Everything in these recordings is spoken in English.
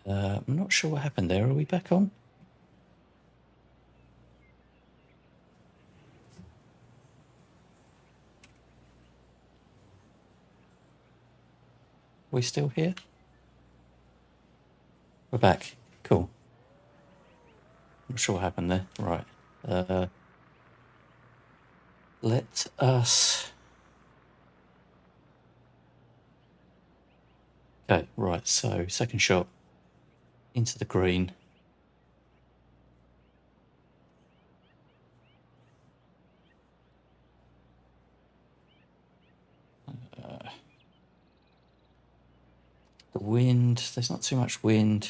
I'm not sure what happened there. Are we back on? We still here? We're back. Cool. Not sure what happened there. Right. Let us... Okay, right. So, second shot into the green. The wind, there's not too much wind.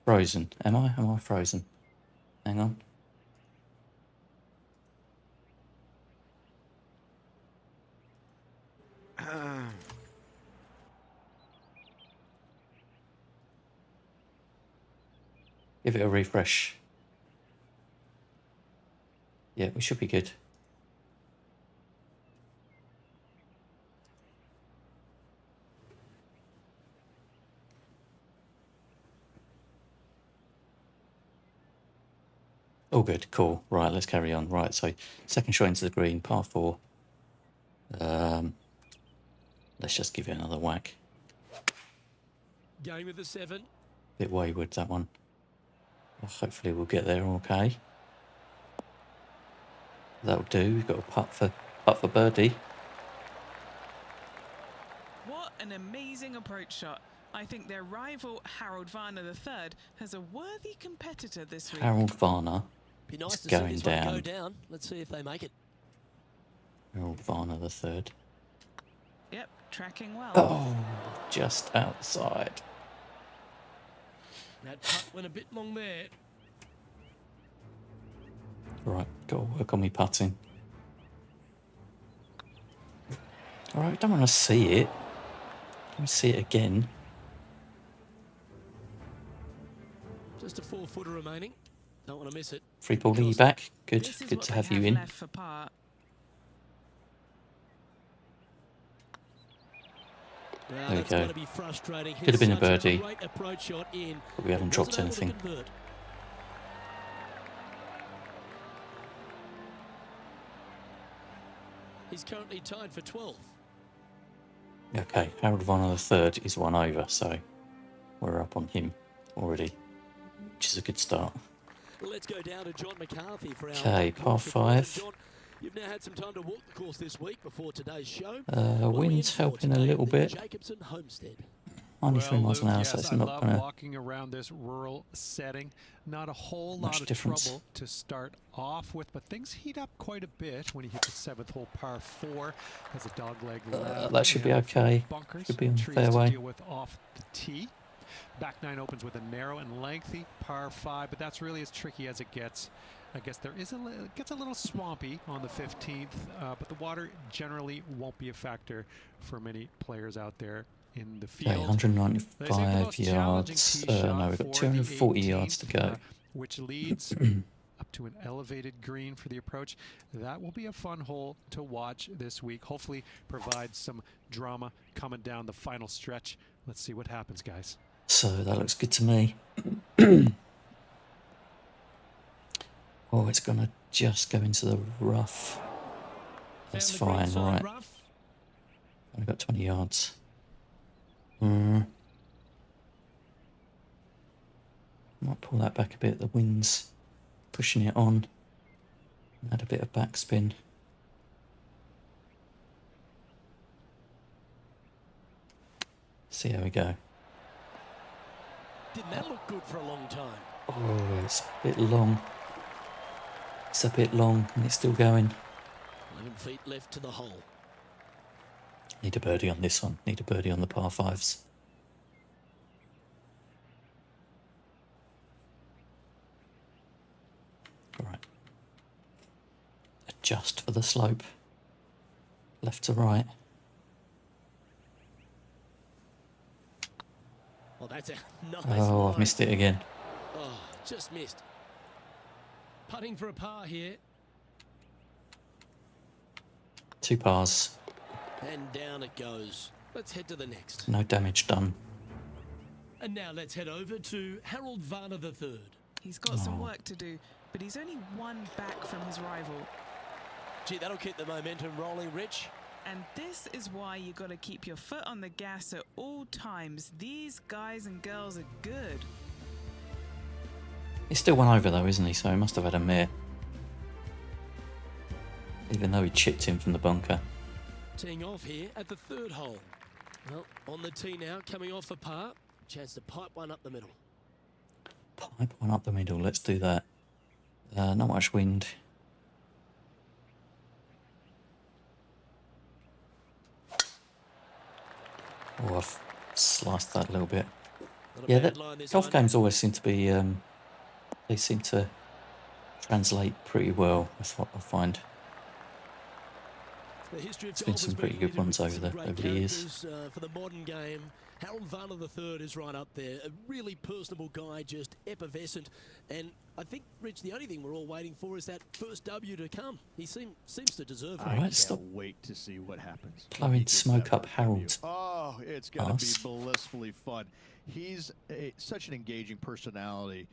Frozen. Am I? Am I frozen? Hang on. Give it a refresh. Yeah, we should be good. All good, cool. Right, let's carry on. Right, so second shot into the green, par 4. Let's just give it another whack. Game of the 7. Bit wayward, that one. Well, hopefully we'll get there okay. That'll do. We've got a putt for birdie. What an amazing approach shot. I think their rival Harold Varner III has a worthy competitor this week. Harold Varner Be nice is to going see this one down. go down. Let's see if they make it. Harold Varner III. Yep, tracking well. Oh, just outside. That putt went a bit long there. Right, got to work on me putting. Alright, don't want to see it. Let me see it again. Just a 4-footer remaining. Don't want to miss it. Free ball, are you back? Good, This is good what to they have you in. left for par. Well, There we that's go. got to be frustrating. Could have been a birdie. Great approach shot in, But we haven't but dropped wasn't able to anything. convert. He's currently tied for 12th. Okay, Harold Varner III is one over, so we're up on him already, which is a good start. Let's go down to John McCarthy for our Okay, par 5. John, you've now had some time to walk the course this week before today's show. Wind's helping a little bit. Jacobson Homestead. 93 miles an hour, so yes, it's I not love going to... walking around this rural setting. Not a whole Much lot of difference. trouble to start off with, but things heat up quite a bit when you hit the 7th hole par 4. Has a dogleg left. that should We be have okay. Bunkers, Should be on the trees fairway. to deal with off the tee. Back 9 opens with a narrow and lengthy par 5, but that's really as tricky as it gets. I guess there is it gets a little swampy on the 15th, but the water generally won't be a factor for many players out there in the field. Okay, 195 yards. No, we've got 240 yards to go. Which leads up to an elevated green for the approach. That will be a fun hole to watch this week. Hopefully provide some drama coming down the final stretch. Let's see what happens, guys. So that looks good to me. Oh, it's going to just go into the rough. That's fine, right. Only got 20 yards. Might pull that back a bit. The wind's pushing it on. Add a bit of backspin. See how we go. Didn't that look good for a long time? Oh, it's a bit long. It's a bit long and it's still going. 11 feet left to the hole. Need a birdie on this one. Need a birdie on the par 5s. All right. Adjust for the slope. Left to right. Well, that's a nice Oh, I've line. missed it again. Oh, just missed. Putting for a par here. 2 pars. And down it goes. Let's head to the next. No damage done. And now let's head over to Harold Varner III. He's got some work to do, but he's only one back from his rival. Gee, that'll keep the momentum rolling, Rich. And this is why you got to keep your foot on the gas at all times. These guys and girls are good. He's still one over though, isn't he? So he must have had a mare. Even though he chipped him from the bunker. Teeing off here at the third hole. Well, on the tee now, coming off a par. Chance to pipe one up the middle. Pipe one up the middle, let's do that. Not much wind. Oh, I've sliced that a little bit. Yeah, golf games always seem to be, they seem to translate pretty well, that's what I find. There's been some pretty good ones over the years. For the modern game, Harold Varner III is right up there. A really personable guy, just effervescent. And I think, Rich, the only thing we're all waiting for is that first W to come. He seems to deserve it. All right, stop. Wait to see what happens. Blowing smoke up Harold's. Oh, it's going to be blissfully fun. He's such an engaging personality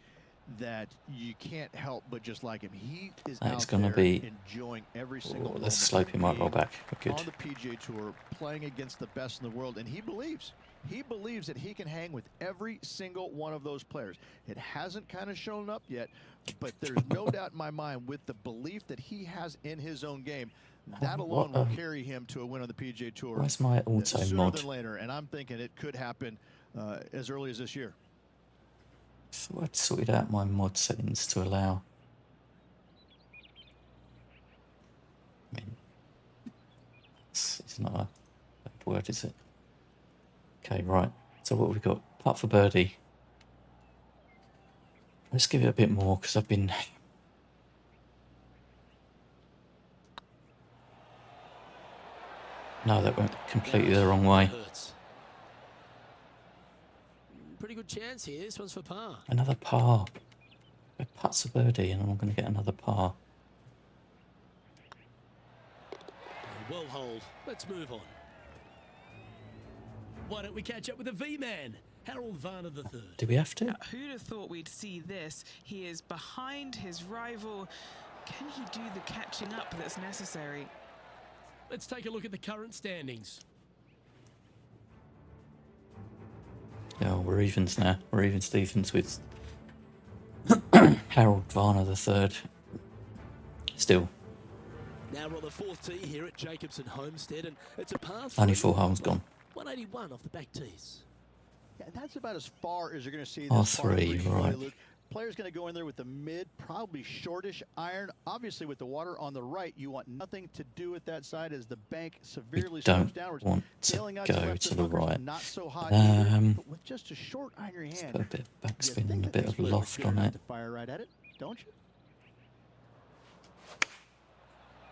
that you can't help but just like him. He is out there enjoying every single moment. This slope he might roll back. Good. On the PGA Tour, playing against the best in the world, and he believes that he can hang with every single one of those players. It hasn't kind of shown up yet, but there's no doubt in my mind with the belief that he has in his own game, that alone will carry him to a win on the PGA Tour. Where's my auto sooner mod? Than later, and I'm thinking it could happen as early as this year. So I'd sorted out my mod settings to allow. I mean, it's not a bad word, is it? Okay, right. So what have we got? Putt for birdie. Let's give it a bit more because I've been. No, that went completely the wrong way. Pretty good chance here. This one's for par. Another par. Putts a birdie, and I'm going to get another par. Well hold. Let's move on. Why don't we catch up with the V-Man, Harold Varner III? Do we have to? Who'd have thought we'd see this? He is behind his rival. Can he do the catching up that's necessary? Let's take a look at the current standings. Yeah, we're evens now. We're even Stevens with Harold Varner III. Still. Now we're on the fourth tee here at Jacobson Homestead, and it's a par 3. Only 4 holes gone. 181 off the back tees. Yeah, that's about as far as you're going to see. Par 3, right. Luke. Player's going to go in there with the mid, probably shortish iron. Obviously, with the water on the right, you want nothing to do with that side as the bank severely slopes downwards. Want to go to the right. Not so hot either, but with just a short iron in your hand. Put a bit of backspin and a bit of loft on it. Fire right at it, don't you?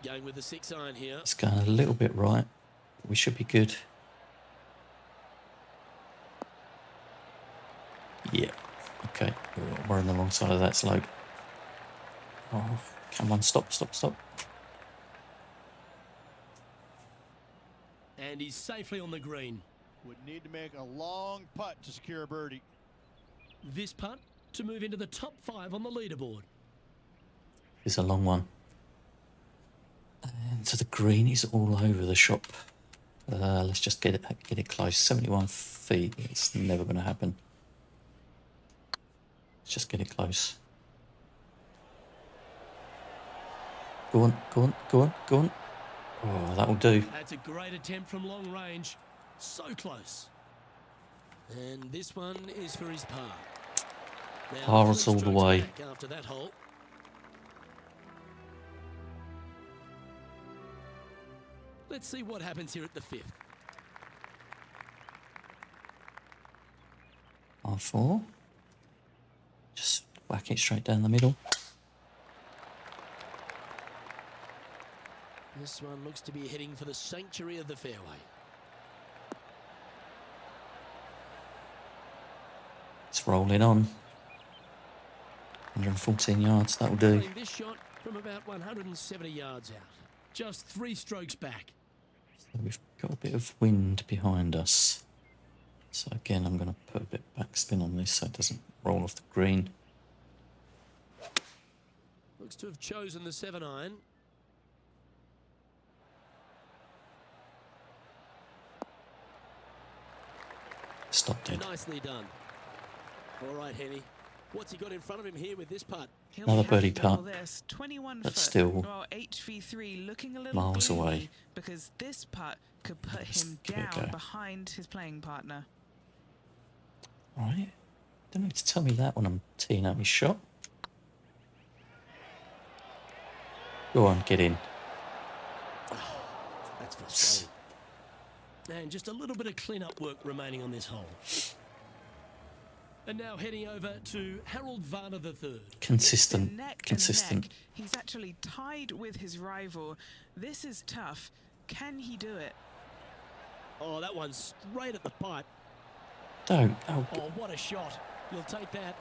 Going with the 6 iron here. It's going a little bit right. We should be good. Yeah. Okay. We're on the wrong side of that slope. Oh, come on. Stop. And he's safely on the green. Would need to make a long putt to secure a birdie. This putt to move into the top 5 on the leaderboard. It's a long one. And to the green is all over the shop. Let's just get it close. 71 feet. It's never going to happen. Let's just get it close. Go on. Oh, that'll do. That's a great attempt from long range. So close. And this one is for his par. Par's all the way. After that hole. Let's see what happens here at the 5th. Par 4. Just whack it straight down the middle. This one looks to be heading for the sanctuary of the fairway. It's rolling on. 114 yards, that'll do. This shot from about 170 yards out. Just 3 strokes back. So we've got a bit of wind behind us. So again, I'm going to put a bit of backspin on this so it doesn't roll off the green. Looks to have chosen the 7-iron. Stop dead. Nicely done. All right, Henny. What's he got in front of him here with this putt? He'll Another have to birdie double putt. This 21 But foot. still Well, HV3 looking a little miles gloomy away. because this putt could put Let's him give it a down go. behind his playing partner. All right. Don't need to tell me that when I'm teeing up my shot. Go on, get in. That's frustrating. And just a little bit of clean-up work remaining on this hole. And now heading over to Harold Varner III. Consistent. Neck and Consistent. neck. He's actually tied with his rival. This is tough. Can he do it? Oh, that one's straight at the pipe. Don't. Oh, Oh, what a shot. You'll take that.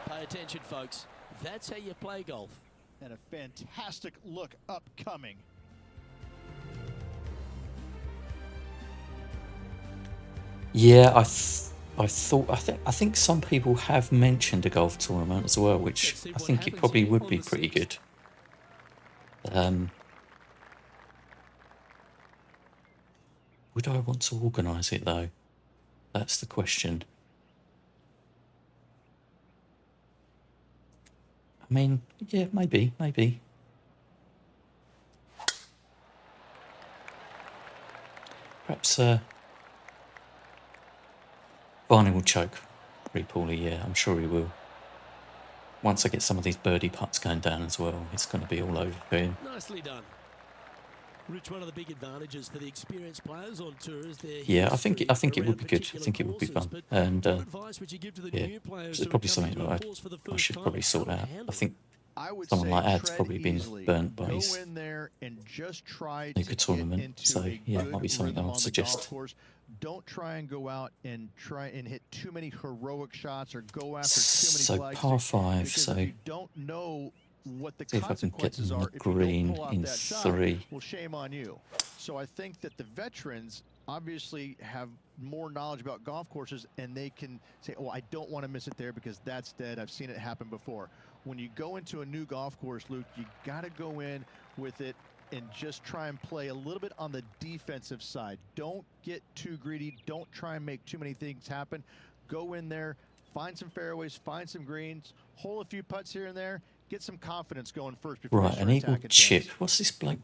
Pay attention, folks. That's how you play golf. And a fantastic look upcoming. yeah. I think some people have mentioned a golf tournament as well, which Let's see I what think it happens probably here would on be the pretty sixth. good. Would I want to organise it though? That's the question. I mean, yeah, maybe. Perhaps Barney will choke pretty poorly, yeah, I'm sure he will. Once I get some of these birdie putts going down as well, it's going to be all over for him. Nicely done. Rich, one of the big advantages for the experienced players on tour is their Yeah, I think it history would be around good. I particular think it would be courses, fun. but And what advice would you give to the yeah, new players it's who are probably coming something to a that course for the I first should time? probably sort How to out. handle I think I would someone say like Ad's tread probably been easily. burnt by Go his in there and just try snooker to tournament, get into so a yeah, good might be something rhythm I'll on the suggest. golf course. Don't try and go out and try and hit too many heroic shots or go after too many So flags. par 5, because so if you don't know what the see if I can get consequences them on are the if you green don't pull out in that shot, 3. well, shame on you. So I think that the veterans obviously have more knowledge about golf courses, and they can say, oh, I don't want to miss it there because that's dead. I've seen it happen before. When you go into a new golf course, Luke, you got to go in with it and just try and play a little bit on the defensive side. Don't get too greedy. Don't try and make too many things happen. Go in there, find some fairways, find some greens, hole a few putts here and there, get some confidence going first before you Right, start an eagle attacking chip. things. What's this bloke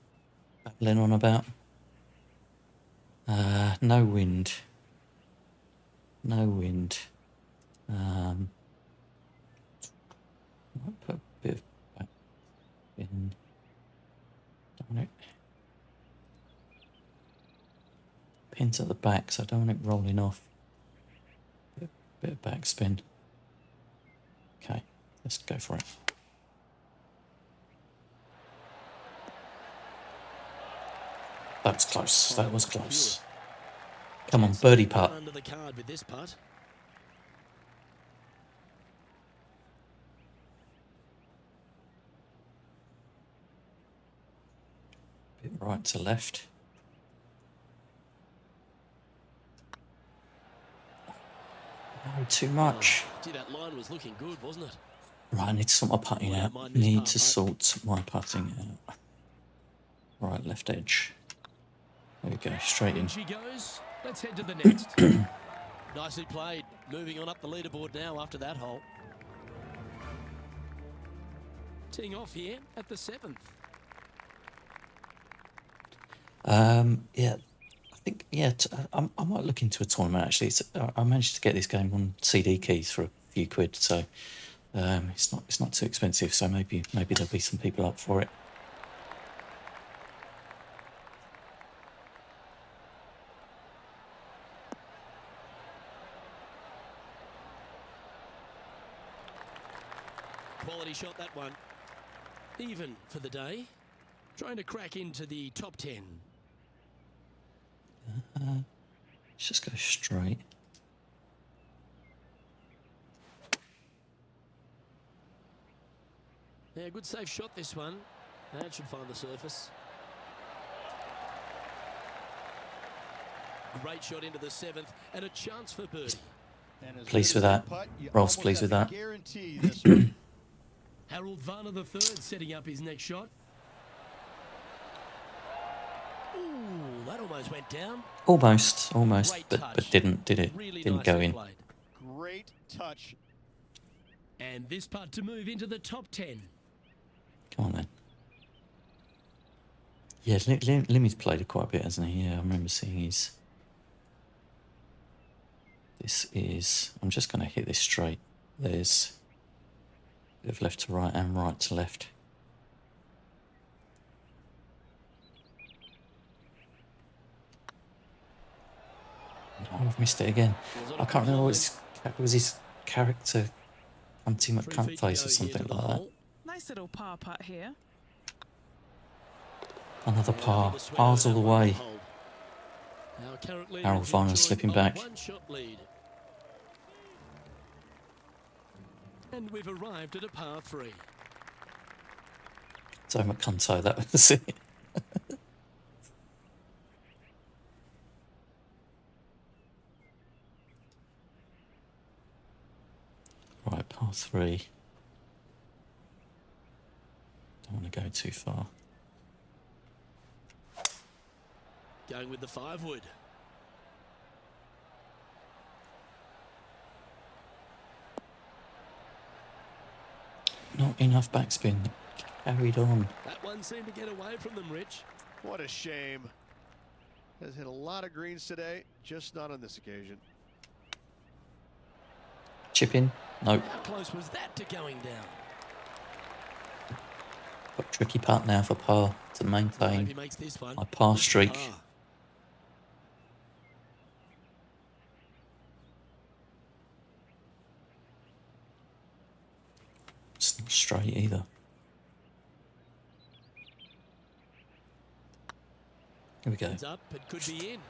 babbling on about? No wind. No wind. Might put a bit of back in. Don't want it. Pins at the back, so I don't want it rolling off. Bit of backspin. Okay, let's go for it. That was close. That was close. Come on, birdie putt. Under the card with this putt. Bit right to left. No, too much. Gee, that line was looking good, wasn't it? Right, I need to sort my putting Well, out. mind this Need putt, to mate. sort my putting out. Right, left edge. There we go, straight in. In she goes. Let's head to the next. Nicely played. Moving on up the leaderboard now after that hole. Teeing off here at the 7th. Yeah, I think I might look into a tournament actually. I managed to get this game on CD keys for a few quid, so it's not too expensive. So maybe there'll be some people up for it. Quality shot, that one. Even for the day. Trying to crack into the top 10. Let's just go straight. Yeah, good safe shot this one. That should find the surface. Great shot into the 7th and a chance for birdie. And as Pleased good with as that. they putt, you Rolf's almost pleased have with to that. guarantee this one. Harold Varner the third setting up his next shot. Ooh, that almost went down. Almost, Great but touch. didn't, did it? Really Didn't go nicely in. played. Great touch. And this putt to move into the top 10. Come on then. Yeah, Limmy's played it quite a bit, hasn't he? Yeah, I remember seeing his. This is. I'm just going to hit this straight. There's a bit of left to right and right to left. No, I've missed it again. I can't remember what was his character. Hunting 3 cunt feet to face go or here something to the like that. hole. Nice little par putt here. Another And par. the swing Pars of all the that one way. to hold. Our current leader Harold is Varner enjoying slipping a back. one-shot lead. And we've arrived at a par 3. So McCunto, that was it. Right, par 3. Don't want to go too far. Going with the 5-wood. Not enough backspin. Carried on. That one seemed to get away from them, Rich. What a shame. Has hit a lot of greens today, just not on this occasion. Chip in. Nope. How close was that to going down? Got tricky putt now for par to Hope maintain he makes this one. my par streak. Par. It's not straight either. Here we go. Heads up, it could be in.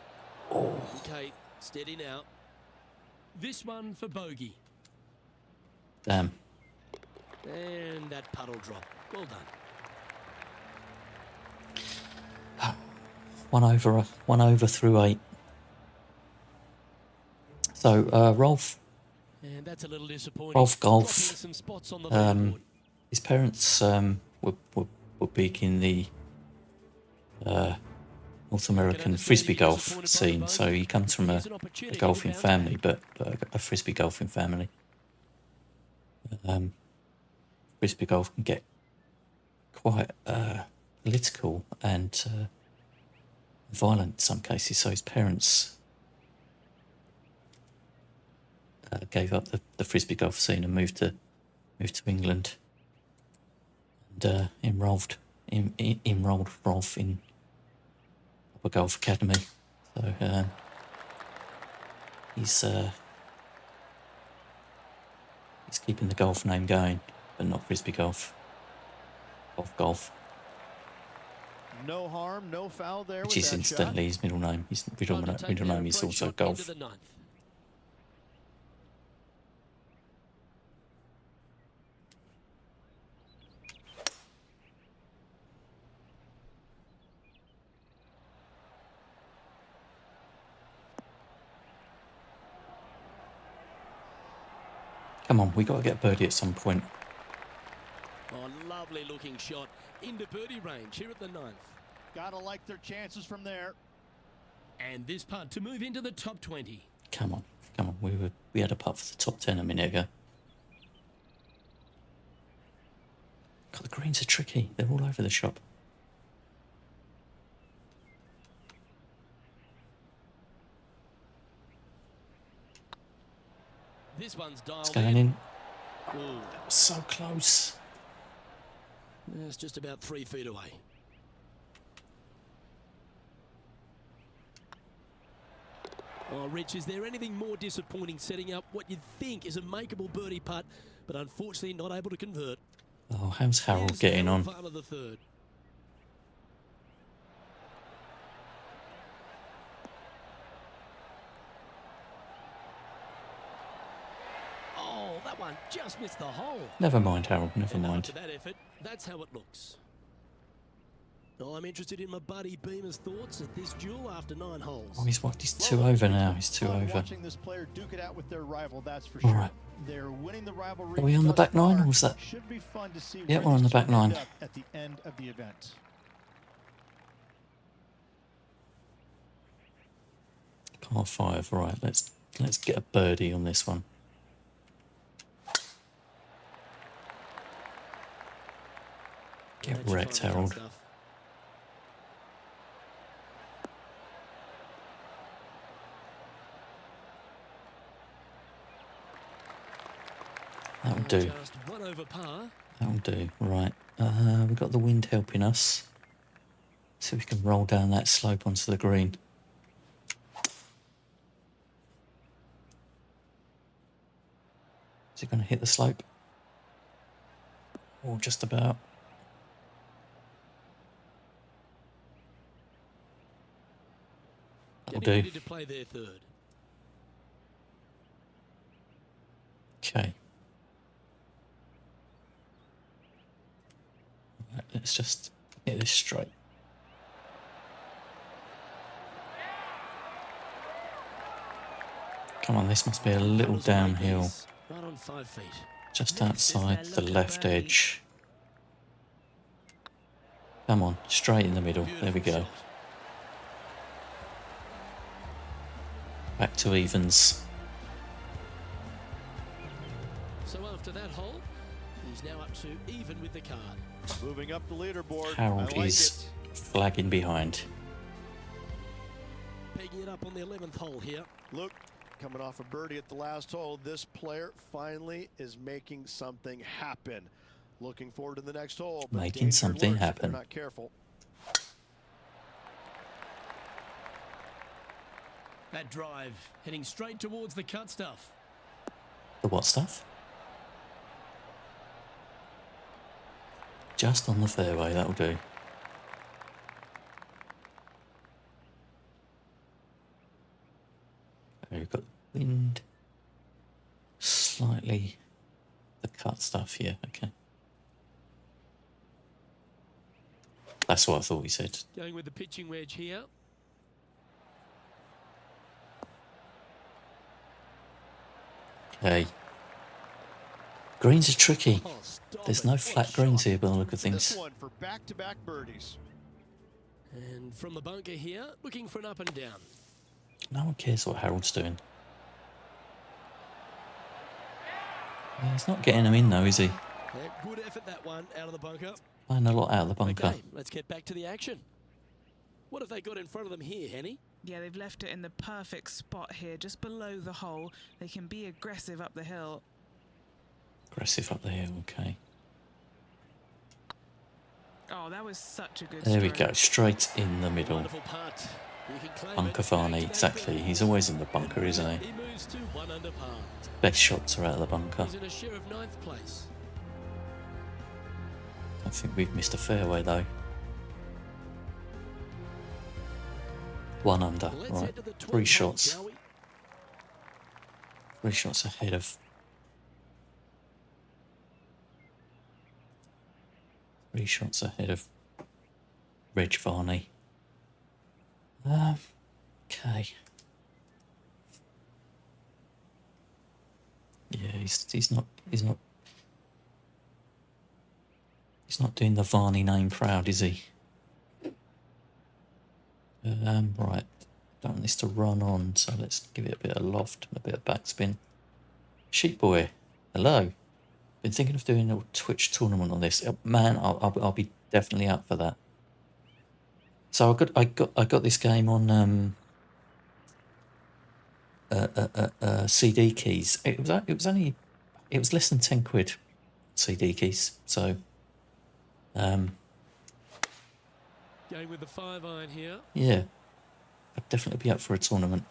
Oh, Okay, steady now. This one for bogey. damn. And that puddle drop. Well done. 1 over through 8. So, Rolf And that's a little disappointing. Rolf Golf. Dropping some spots on the Um, leaderboard. His parents were big in the North American frisbee golf scene, so he comes from a golfing family, but a frisbee golfing family. Frisbee golf can get quite political and violent in some cases, so his parents gave up the frisbee golf scene and moved to England and enrolled Rolf in a golf academy. So he's keeping the golf name going, but not frisbee golf. Golf, No harm, no foul there. which with is that incidentally his middle name. His middle name is also Golf. Into the 9th. Come on, we got to get a birdie at some point. Oh, lovely looking shot into birdie range here at the 9th. Gotta like their chances from there. And this putt to move into the top 20. Come on. We had a putt for the top 10 a minute ago. God, the greens are tricky. They're all over the shop. This one's dialed It's going in. Ooh, That was so close. it's just about 3 feet away. Oh, Rich, is there anything more disappointing setting up what you'd think is a makeable birdie putt, but unfortunately not able to convert? Oh, how's Harold Here's getting Harold on? Varner the third. Oh, that one just missed the hole. Never mind, Harold. Never And mind. after that effort, that's how it looks. Oh, I'm interested in my buddy Beamer's thoughts at this duel after 9 holes. Oh, he's 2 over now. He's 2 over. Watching this player duke it out with their rival, that's for All sure. right. They're winning the rivalry. Are we on the thus back nine, far. or was that? Should be fun to see Yeah, where we're on these the back two end nine. up at the end of the event. Par 5. Right. Let's get a birdie on this one. Get That's wrecked, fun Harold. stuff. That'll do. Just 1 over par. That'll do. Right. We've got the wind helping us. See if we can roll down that slope onto the green. Is it going to hit the slope? Or just about? That'll Getting do. ready to play their third. Okay. Right, let's just hit this straight. Come on, this must be a little downhill. Right on 5 feet. Just Next is their outside the look at left birdie. edge. Come on, straight in the middle. There we Beautiful go. shot. Back to evens. So after that hole, he's now up to even with the card. Moving up the leaderboard. Harold I like is it. flagging behind. Pegging it up on the 11th hole here. Look, coming off a birdie at the last hole, this player finally is making something happen. Looking forward to the next hole. But Making danger something lurks if happen. they're not careful. That drive heading straight towards the cut stuff. The what stuff? Just on the fairway, that'll do. Okay, we've got wind. Slightly the cut stuff here, okay. That's what I thought he said. Going with the pitching wedge here. Okay. Greens are tricky. Oh, stop There's it. no What a flat greens shot. here by the look of This things. one for back-to-back birdies. And from the bunker here, looking for an up and down. No one cares what Harold's doing. Yeah, he's not getting them in though, is he? Yeah, good effort that one out of the bunker. Playing a lot out of the bunker. Okay, let's get back to the action. What have they got in front of them here, Henny? Yeah, they've left it in the perfect spot here, just below the hole. They can be aggressive up the hill. Aggressive up the hill, okay. Oh, that was such a good There we stroke. go, straight in the middle. Wonderful putt. You can claim Bunker it. Varney, Today's exactly. birdie. He's always in the bunker, isn't he? He moves to 1 under par. Best shots are out of the bunker. He's in a share of 9th place. I think we've missed a fairway though. 1 under, Let's right. head to the 12th 3 hole, shots. shall we? 3 shots ahead of... 3 shots ahead of Reg Varney. Okay. Yeah, he's not doing the Varney name proud, is he? Right. Don't want this to run on, so let's give it a bit of loft and a bit of backspin. Sheep boy, hello. Been thinking of doing a Twitch tournament on this. Man, I'll be definitely up for that. So I got this game on CD keys. It was less than 10 quid. CD keys. So Going with the 5-iron here. yeah, I'd definitely be up for a tournament.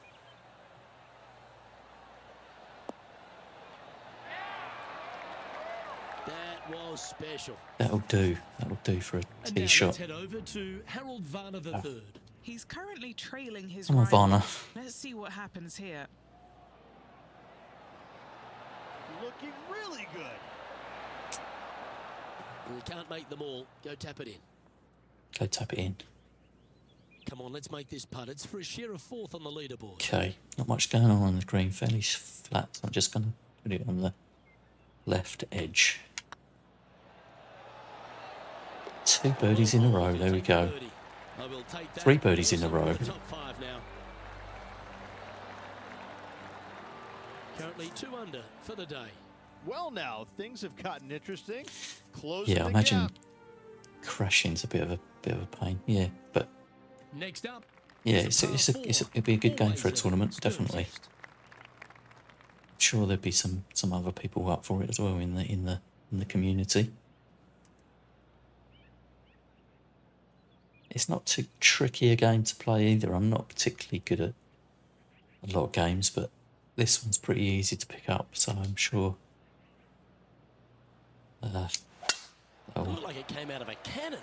That was special. That'll do. That'll do for a And tee now shot. let's head over to Harold Varner III. He's currently trailing his Come on, rival. Varner. Let's see what happens here. Looking really good. You can't make them all. Go tap it in. Go tap it in. Come on, let's make this putt. It's for a share of 4th on the leaderboard. Okay, not much going on the green, fairly flat. So I'm just going to put it on the left edge. 2 birdies in a row, there we go. 3 birdies in a row. Top 5 now. Currently 2 under for the day. Well, now things have gotten interesting. Closing Yeah, I the imagine gap. crashing's a bit of a pain. Yeah, but Next up. yeah, it'd be a good game for a tournament, definitely. I'm sure there'd be some other people up for it as well in the community. It's not too tricky a game to play either. I'm not particularly good at a lot of games, but this one's pretty easy to pick up, so I'm sure that'll Looked like it came out of a cannon.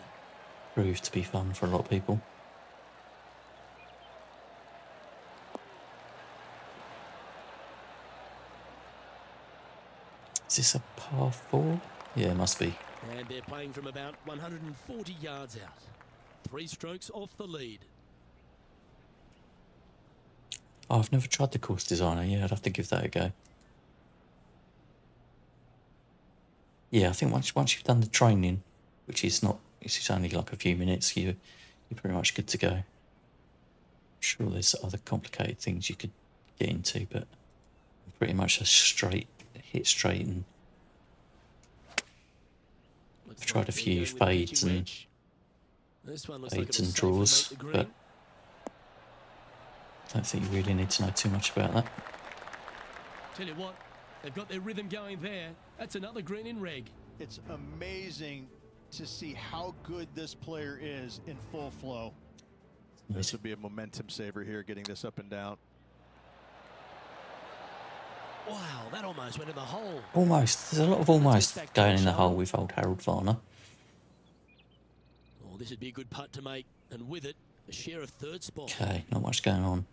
prove to be fun for a lot of people. Is this a par 4? Yeah, it must be. And they're playing from about 140 yards out. 3 strokes off the lead. Oh, I've never tried the course designer. Yeah, I'd have to give that a go. Yeah, I think once you've done the training, which is not, it's only like a few minutes, you're pretty much good to go. I'm sure there's other complicated things you could get into, but pretty much a hit straight, and I've tried a few fades and draws, but I don't think you really need to know too much about that. Tell you what, they've got their rhythm going there. That's another green in reg. It's amazing to see how good this player is in full flow. This would be a momentum saver here, getting this up and down. Wow, that almost went in the hole. Almost. There's a lot of almost going in the hole with old Harold Varner. Oh, this would be a good putt to make, and with it, a share of 3rd spot. Okay, not much going on.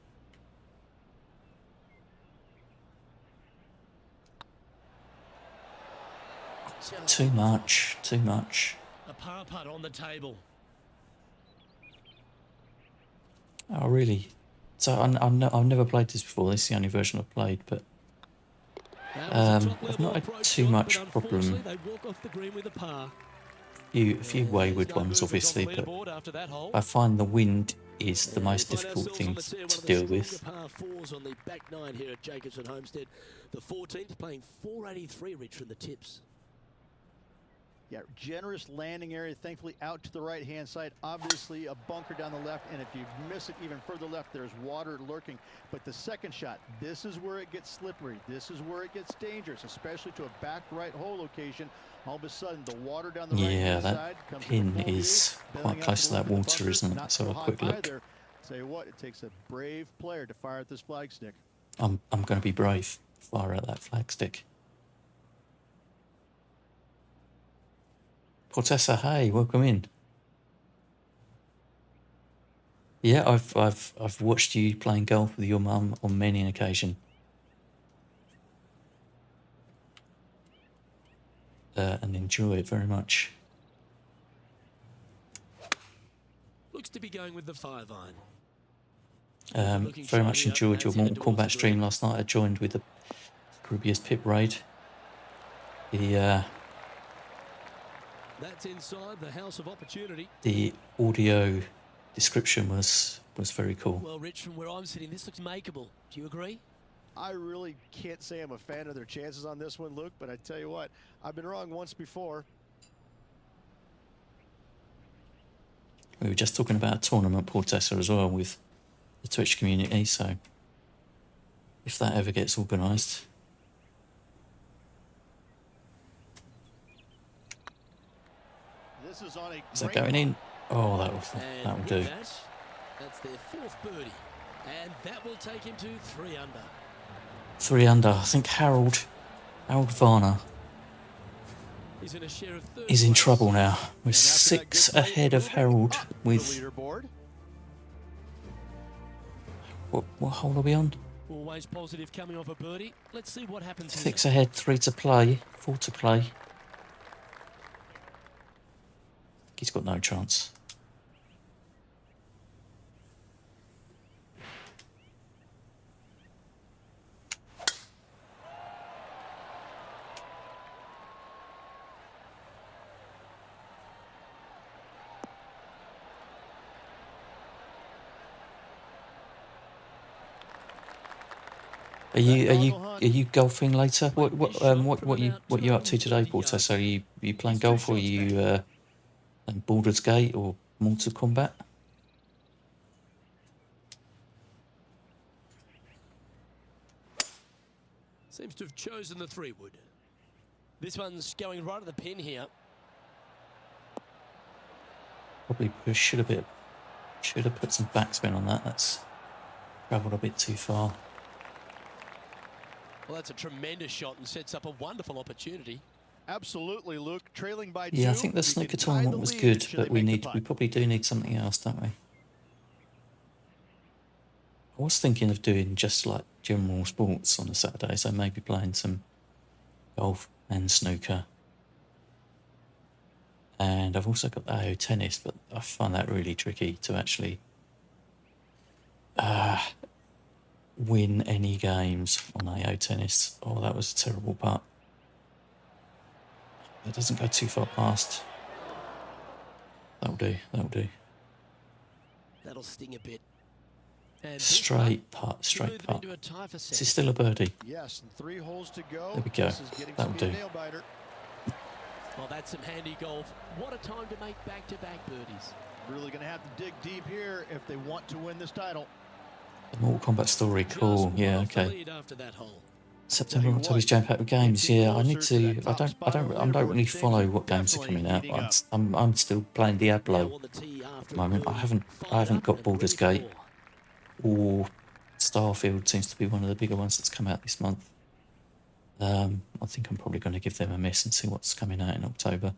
Too much. A par putt on the table. Oh, really? So I've never played this before. This is the only version I've played, but I've not had too much problem. A few wayward ones, obviously, but I find the wind is the most difficult thing to deal with. Par 4s on the back 9 here at Jacobson Homestead. The 14th playing 483, Rich, from the tips. Yeah, generous landing area, thankfully out to the right-hand side. Obviously a bunker down the left, and if you miss it even further left, there's water lurking. But the second shot, this is where it gets slippery. This is where it gets dangerous, especially to a back right hole location. All of a sudden, the water down the right-hand side comes to the pin full view, is bailing quite out close to the that loop of water, bunker, isn't it? not Let's have a so quick hot look. either. Tell you what, it takes a brave player to fire at this flag stick. I'm going to be brave. Fire at that flag stick. Portessa, hey, welcome in. Yeah, I've watched you playing golf with your mum on many an occasion. And enjoy it very much. Looks to be going with the 5-iron. Very much enjoyed your Mortal Kombat stream last night. I joined with the Rubius Pit Raid. That's inside the house of opportunity. The audio description was very cool. Well, Rich, from where I'm sitting, this looks makeable. Do you agree? I really can't say I'm a fan of their chances on this one, Luke, but I tell you what, I've been wrong once before. We were just talking about a tournament, Portessa, as well, with the Twitch community, so if that ever gets organised. This is on a Is that going in? Oh, that'll do. That's their 4th birdie. And that will take him to 3 under. 3 under. I think Harold Varner He's in a share of 3rd is in place. trouble now. We're 6 ahead of Harold with... leaderboard. What hole are we on? Always positive coming off a birdie. Let's see what happens 6 here. ahead, 3 to play, 4 to play. He's got no chance. Are you golfing later? What you up to today, Porter? So you playing golf, or you playing Baldur's Gate or Mortal Kombat? Seems to have chosen the 3-wood. This one's going right at the pin here. Probably should have put some backspin on that. That's travelled a bit too far. Well, that's a tremendous shot and sets up a wonderful opportunity. Absolutely, Luke. Trailing by 2. Yeah, I think the you snooker can tie tournament the was lead good, should but they we make the putt. probably do need something else, don't we? I was thinking of doing just like general sports on a Saturday, so maybe playing some golf and snooker. And I've also got the AO tennis, but I find that really tricky to actually win any games on AO tennis. Oh, that was a terrible putt. It doesn't go too far past. That'll do. That'll sting a bit. And Straight putt. This is still a birdie. Yes, and 3 holes to go. There we go. This is getting That'll to be a do. nail biter. Well, that's some handy golf. What a time to make back-to-back birdies. Really going to have to dig deep here if they want to win this title. The Mortal Kombat story, cool. Just Yeah, well off the okay. lead after that hole. September, October's jam-packed with games. Yeah, I need to. I don't really follow what games are coming out. I'm still playing Now Diablo on the tee at after the moment. I haven't got Baldur's Gate, or Starfield seems to be one of the bigger ones that's come out this month. I think I'm probably going to give them a miss and see what's coming out in October.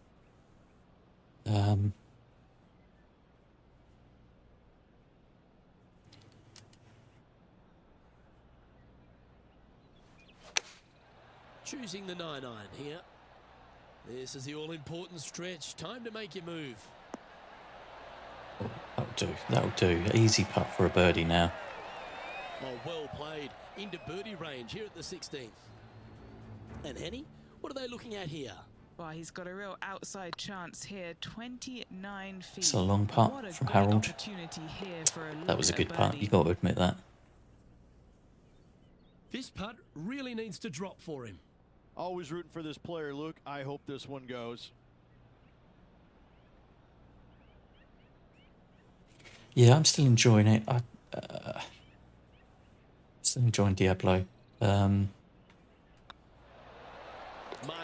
Choosing the 9-iron here. This is the all-important stretch. Time to make your move. That'll do. Easy putt for a birdie now. Oh, well played. Into birdie range here at the 16th. And Henny, what are they looking at here? Well, he's got a real outside chance here. 29 feet. It's a long putt What a from great Harold. opportunity here for a That was a look good at putt. birdie. You got to admit that. This putt really needs to drop for him. Always rooting for this player, Luke. I hope this one goes. Yeah, I'm still enjoying it. Still enjoying Diablo. Mark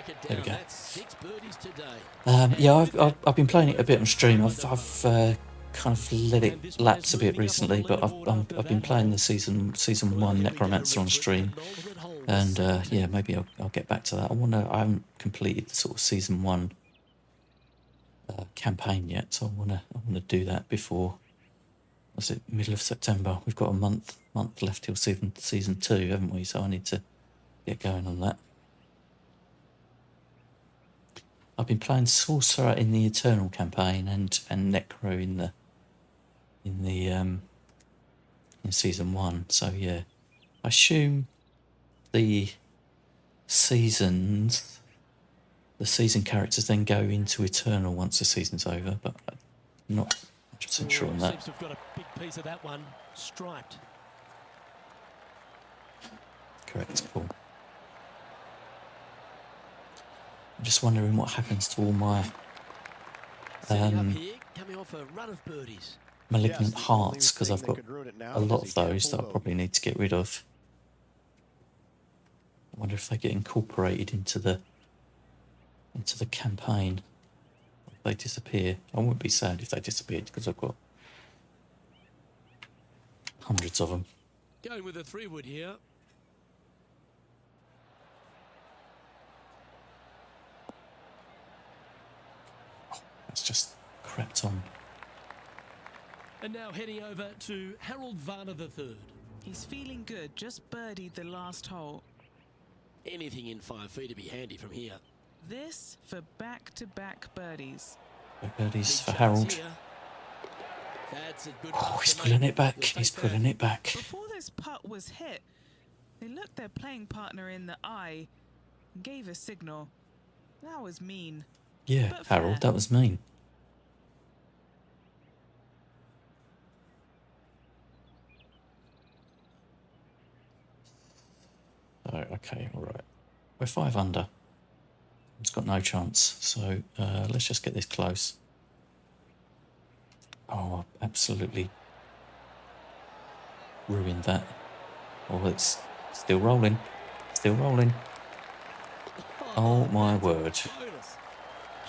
it There we down. go. That's 6 birdies today. Yeah, I've been playing it a bit on stream. I've kind of let it lapse a bit recently, but I've been playing the season 1 Necromancer on stream, and yeah, maybe I'll get back to that. I haven't completed the sort of season 1 campaign yet, so I wanna do that before. Was it middle of September? We've got a month left till season 2, haven't we? So I need to get going on that. I've been playing Sorcerer in the Eternal campaign and Necro in season 1. So yeah, I assume the season characters then go into Eternal once the season's over, but I'm not 100% sure on that. Seems to have got a big piece of that one striped. Correct, cool. I'm just wondering what happens to all my Setting up here, coming off a run of birdies. malignant Yes, the hearts, only because thing I've that got could ruin it now a lot is of he can't those that I pull probably need to get rid of. I wonder if they get incorporated into the campaign. If they disappear. I wouldn't be sad if they disappeared, because I've got hundreds of them. Going with a 3-wood here. It's just crept on. And now heading over to Harold Varner III. He's feeling good. Just birdied the last hole. Anything in 5 feet to be handy from here. This for back-to-back birdies. Birdies Big for shots Harold. here. That's a good Oh, putt he's to pulling make. it back. We'll He's take pulling that. it back. Before this putt was hit, they looked their playing partner in the eye and gave a signal. That was mean. Yeah, But fair. Harold, that was mean. okay, all right. We're 5 under. It's got no chance. So let's just get this close. Oh, absolutely ruined that. Oh, it's still rolling. Still rolling. Oh my that's a word. bonus.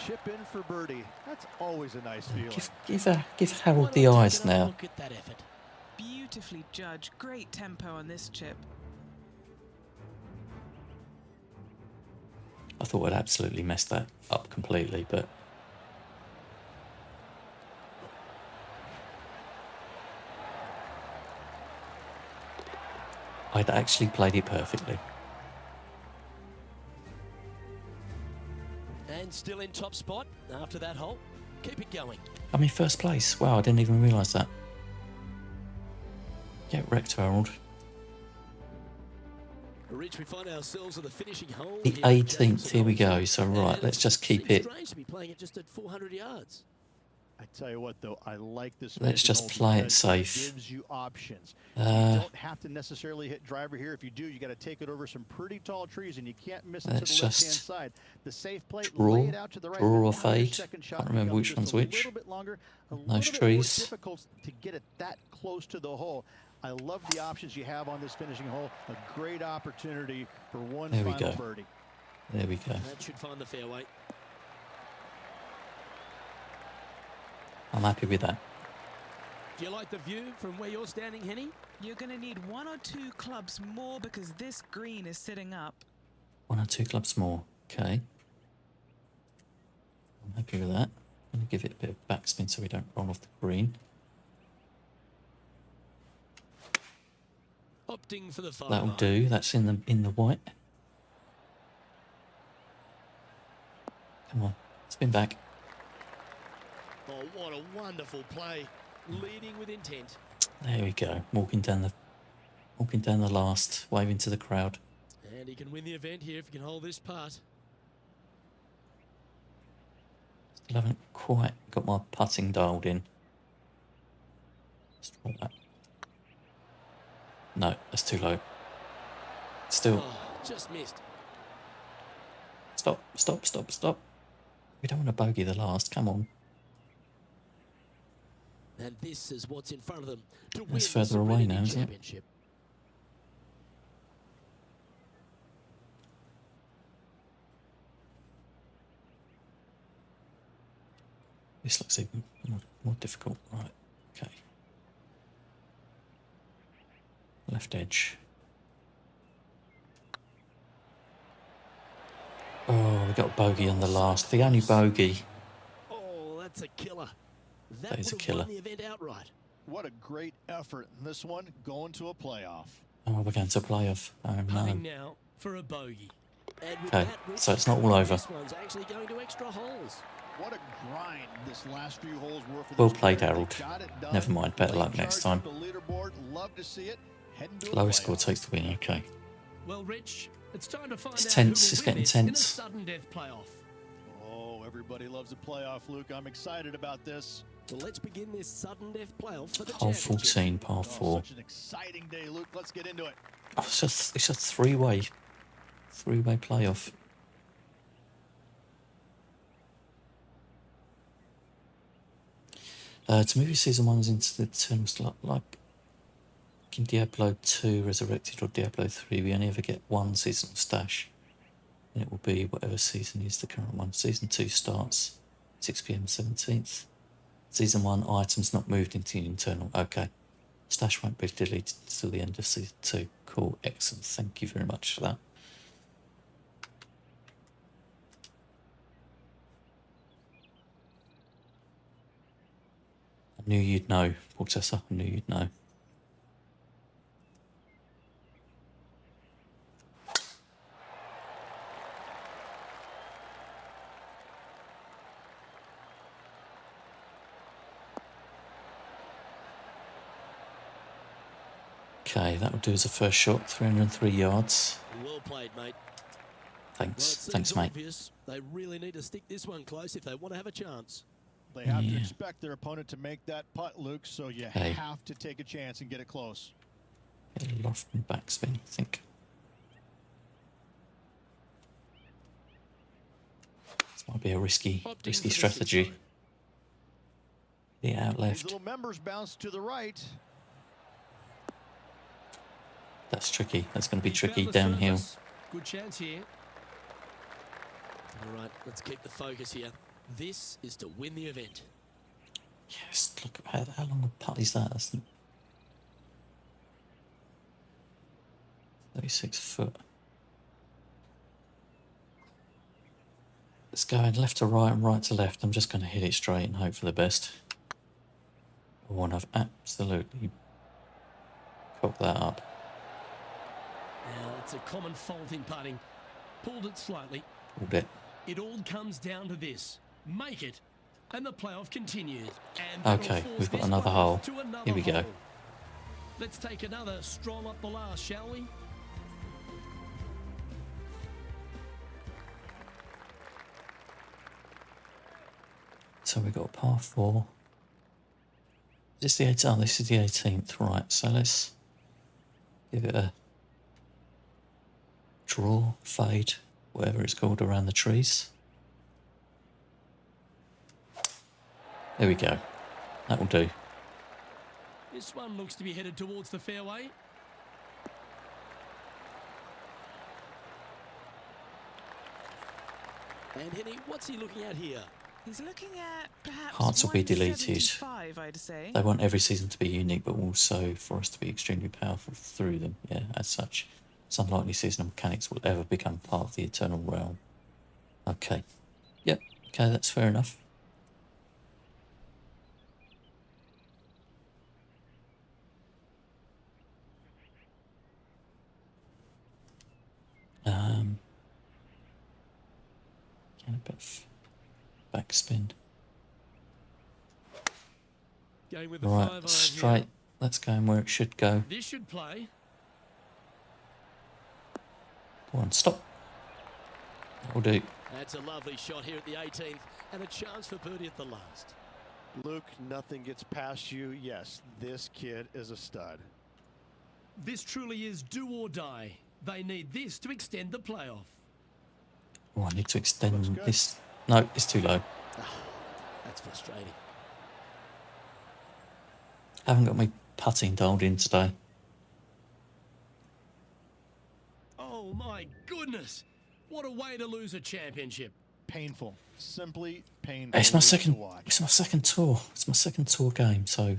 Chip in for birdie. That's always a nice feeling. Give Why Harold not the take eyes another now. Look at that effort. Beautifully judged. Great tempo on this chip. I thought I'd absolutely messed that up completely, but I'd actually played it perfectly. And still in top spot after that hole. Keep it going. I'm in first place. Wow, I didn't even realise that. Get wrecked, Harold. Rich, we find ourselves at the finishing hole. The here at 18th, Jameson here we Hole go. two. So, right, And let's just keep seems it. strange to be playing it just at 400 yards. I tell you what, though, I like this. Let's just hole play it because safe. gives you options. You don't have to necessarily hit driver here. If you do, you got to take it over some pretty tall trees, and you can't miss it to Let's the left-hand just side. The safe plate, draw- lay it out to the right. draw but or now your fade. second shot Can't remember becomes which just one's a which. little bit longer, a Those little bit trees. more difficult to get it that close to the hole. I love the options you have on this finishing hole. A great opportunity for one There we final go. birdie. There we go. That should find the fairway. I'm happy with that. Do you like the view from where you're standing, Henny? You're going to need 1 or 2 clubs more because this green is sitting up. 1 or 2 clubs more. Okay. I'm happy with that. I'm going to give it a bit of backspin so we don't roll off the green. Opting for the five. That'll do. That's in the white. Come on, spin back. Oh, what a wonderful play. Leading with intent. There we go. Walking down the last, waving to the crowd. And he can win the event here if he can hold this putt. Still haven't quite got my putting dialed in. Let's try that. No, that's too low. Still. Oh, just missed. Stop. We don't want to bogey the last. Come on. And this is what's in front of them to win That's the further away Serenity now, isn't it? Championship. This looks even more difficult. Right. Okay. Left edge. Oh, we got a bogey on the last. The only bogey. Oh, that's a killer. That is a would have killer. won the event outright. What a great effort in this one, going to a playoff. Oh, we're going to playoff. Oh no. Putting now for a bogey. And with Okay, that, Rich, so it's not all over. This one's actually going to extra holes. What a grind this last few holes were for Well those played, players. Harold. They got it done. Never mind, better Late luck next charge time. up the leaderboard. Love to see it. Heading to a Lowest score playoff. takes the win. Okay. Well, Rich, it's time to find It's out tense, who will it's win getting this in a tense. sudden death playoff. Oh, everybody loves a playoff, Luke. I'm excited about this. Well, let's begin this sudden death playoff for the Hole championship. 14, par Oh, 4. such an exciting day, Luke. Let's get into it. Oh, it's a three-way playoff. To move your season 1s into the terms like in Diablo 2 Resurrected or Diablo 3, we only ever get one seasonal stash, and it will be whatever season is the current one. Season 2 starts 6 PM 17th. Season 1 items not moved into the internal. Okay. Stash won't be deleted until the end of season 2. Cool, excellent. Thank you very much for that. I knew you'd know, Portessa. I knew you'd know. Okay, that will do as a first shot, 303 yards. Well played, mate. Thanks, Well, it seems thanks, mate. obvious. They really need to stick this one close if they want to have a chance. They have to Yeah. expect their opponent to make that putt, Luke, so you Okay. have to take a chance and get it close. Get a loft and backspin, I think. Might be a risky Opting for the strategy. 6 The out These left. little members bounce to the right. That's tricky. That's going to be He tricky found the downhill. surface. Good chance here. All right, let's keep the focus here. This is to win the event. Yes, look at how long a putt is that? That's 36 foot. Let's go in left to right and right to left. I'm just going to hit it straight and hope for the best. Oh, and I've absolutely cocked that up. Now, it's a common fault in putting. Pulled it slightly. All it. It all comes down to this. Make it, and the playoff continues. And that'll Okay, force we've got this another playoff hole. to another Here we go. hole. Let's take another stroll up the last, shall we? So we've got a par 4. Is this the 18th? Oh, this is the 18th. Right, so let's give it a draw, fade, whatever it's called, around the trees. There we go. That will do. This one looks to be headed towards the fairway. And Henny, what's he looking at here? He's looking at perhaps Hearts will be deleted. 175, I'd say. They want every season to be unique, but also for us to be extremely powerful through them. Yeah, as such, it's unlikely seasonal mechanics will ever become part of the eternal realm. Okay. Yep. Okay, that's fair enough. Get a bit of backspin. Going with the Right, 5-iron straight. here. Let's go in where it should go. This should play. Go on, stop. That'll do. That's a lovely shot here at the 18th, and a chance for birdie at the last. Luke, nothing gets past you. Yes, this kid is a stud. This truly is do or die. They need this to extend the playoff. Oh, I need to extend Looks good. this. No, it's too low. That's frustrating. Haven't got my putting dialed in today. Oh my goodness! What a way to lose a championship. Painful. Simply painful. It's my to second. watch. It's my second tour. It's my second tour game. So,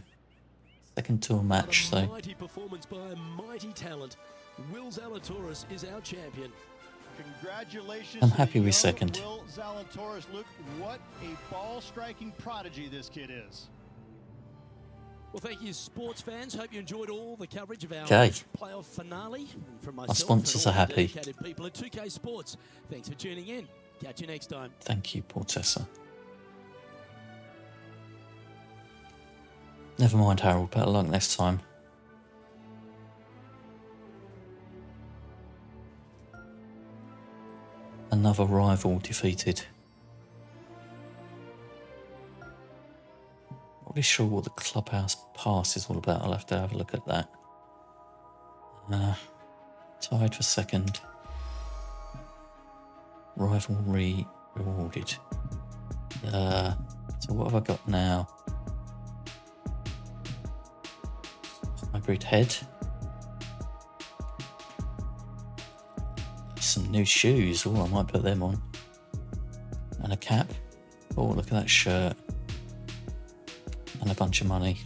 second tour match. What a So, mighty performance by a mighty talent. Will Zalatoris is our champion. Congratulations. I'm to happy the with young second. Will Zalatoris. Look what a ball striking prodigy this kid is. Well, thank you, sports fans. Hope you enjoyed all the coverage of our Okay. playoff finale. And from My myself sponsors and all are the happy. dedicated people at 2K Sports. Thanks for tuning in. Catch you next time. thank you, Portessa. Never mind, Harold. Better luck next time. Another rival defeated. Not really sure what the clubhouse pass is all about. I'll have to have a look at that. Tied for second. Rivalry rewarded. So what have I got now? Hybrid head. Some new shoes. Oh, I might put them on. And a cap. Oh, look at that shirt. And a bunch of money.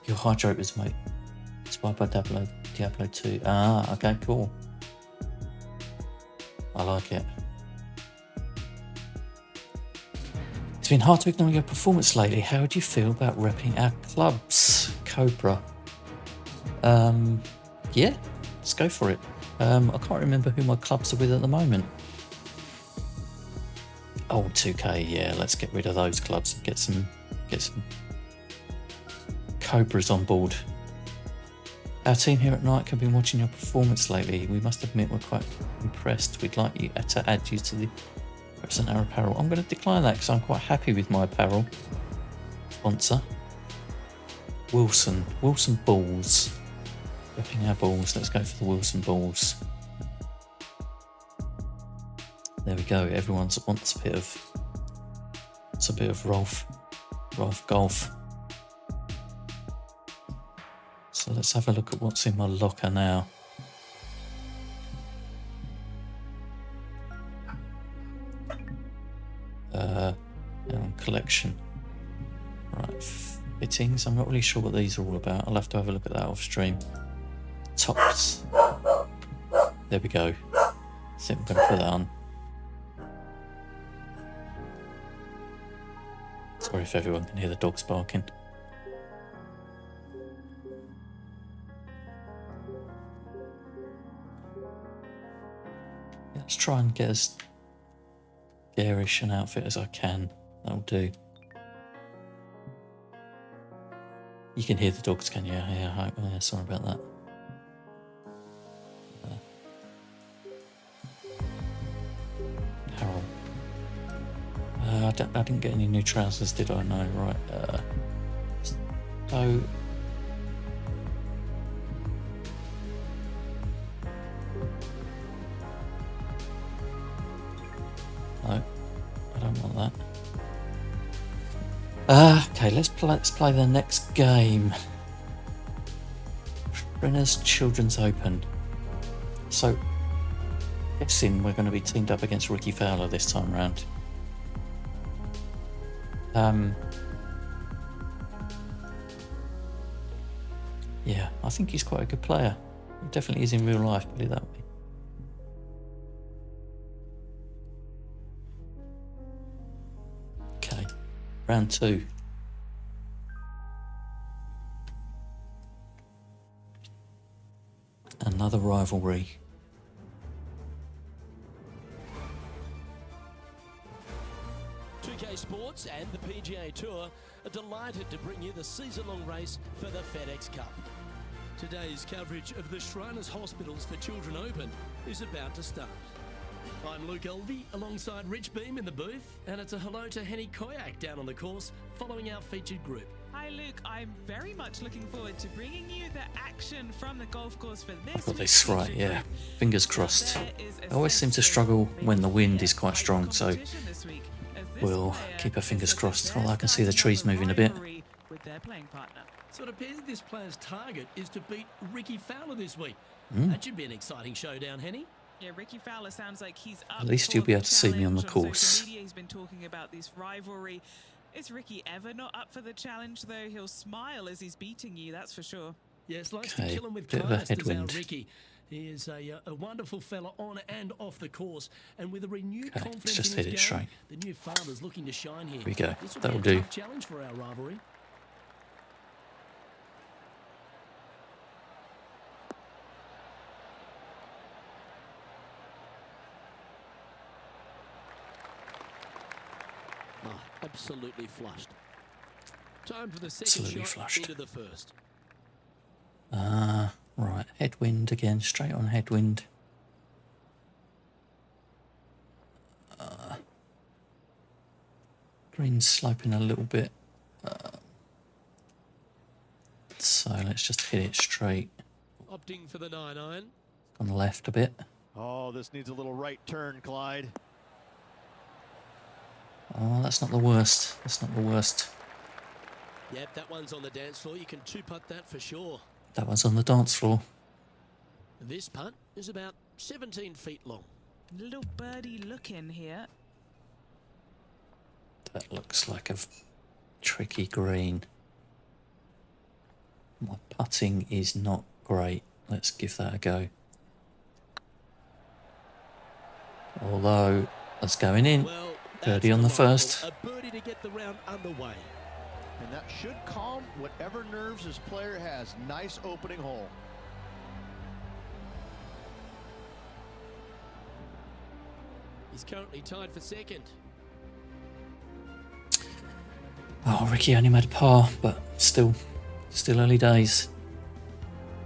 Your hydrate was mate. Inspired by Diablo 2. Ah, okay, cool. I like it. It's been hard to ignore your performance lately. How do you feel about repping our clubs, Cobra? Yeah, let's go for it. I can't remember who my clubs are with at the moment. Oh, 2K, yeah, let's get rid of those clubs and get some Cobras on board. Our team here at Nike have been watching your performance lately. We must admit we're quite impressed. We'd like you to add you to the represent our apparel. I'm going to decline that because I'm quite happy with my apparel sponsor. Wilson Balls. Ripping our balls. Let's go for the Wilson balls. There we go. Everyone wants a bit of Rolf golf. So let's have a look at what's in my locker now. Collection. Right, fittings. I'm not really sure what these are all about. I'll have to have a look at that off stream. Tops. There we go. I think I'm going to put that on. Sorry if everyone can hear the dogs barking. Let's try and get as garish an outfit as I can. That'll do. You can hear the dogs, can you? Yeah, sorry about that. Harold. I didn't get any new trousers, did I? No, right. So... No, I don't want that. Okay, let's play the next game. Brenner's Children's Open. So, guessing we're going to be teamed up against Ricky Fowler this time round. Yeah, I think he's quite a good player. He definitely is in real life, put it that way. Okay, round 2. Another rivalry. Sports and the PGA Tour are delighted to bring you the season-long race for the FedEx Cup. Today's coverage of the Shriners Hospitals for Children Open is about to start. I'm Luke Elvey alongside Rich Beam in the booth, and it's a hello to Henny Koyak down on the course following our featured group. Hi Luke, I'm very much looking forward to bringing you the action from the golf course for this. Got this right, yeah. Fingers crossed. I always seem to struggle when the wind is quite strong, so we'll keep our fingers crossed. Although I can see the trees moving a bit. So it appears this player's target is to beat Ricky Fowler this week. That should be an exciting showdown, Henny. Yeah, Ricky Fowler sounds like he's up. At least you'll be able to see me on the course. Social media, he's been talking about this rivalry. Is Ricky ever not up for the challenge, though? He'll smile as he's beating you, that's for sure. Yes, likes to kill him with bit of a class, does our headwind. Ricky. He is a wonderful fella on and off the course, and with a renewed confidence let's just in hit his it game, straight. the new father's looking to shine here. Here we go. This will That'll be a do. tough challenge for our rivalry. Absolutely flushed. Time for the second Absolutely shot flushed. into the first. Right, headwind again, straight on headwind. Green's sloping a little bit. So let's just hit it straight. Opting for the 9-iron. On the left a bit. Oh, this needs a little right turn, Clyde. Oh, that's not the worst. That's not the worst. Yep, that one's on the dance floor. You can two-putt that for sure. That one's on the dance floor. This putt is about 17 feet long. Little birdie look in here. That looks like a tricky green. My putting is not great. Let's give that a go. Although, that's going in. Well, Birdie on the first. A birdie to get the round underway. And that should calm whatever nerves this player has. Nice opening hole. He's currently tied for second. Oh, Ricky only made a par, but still early days.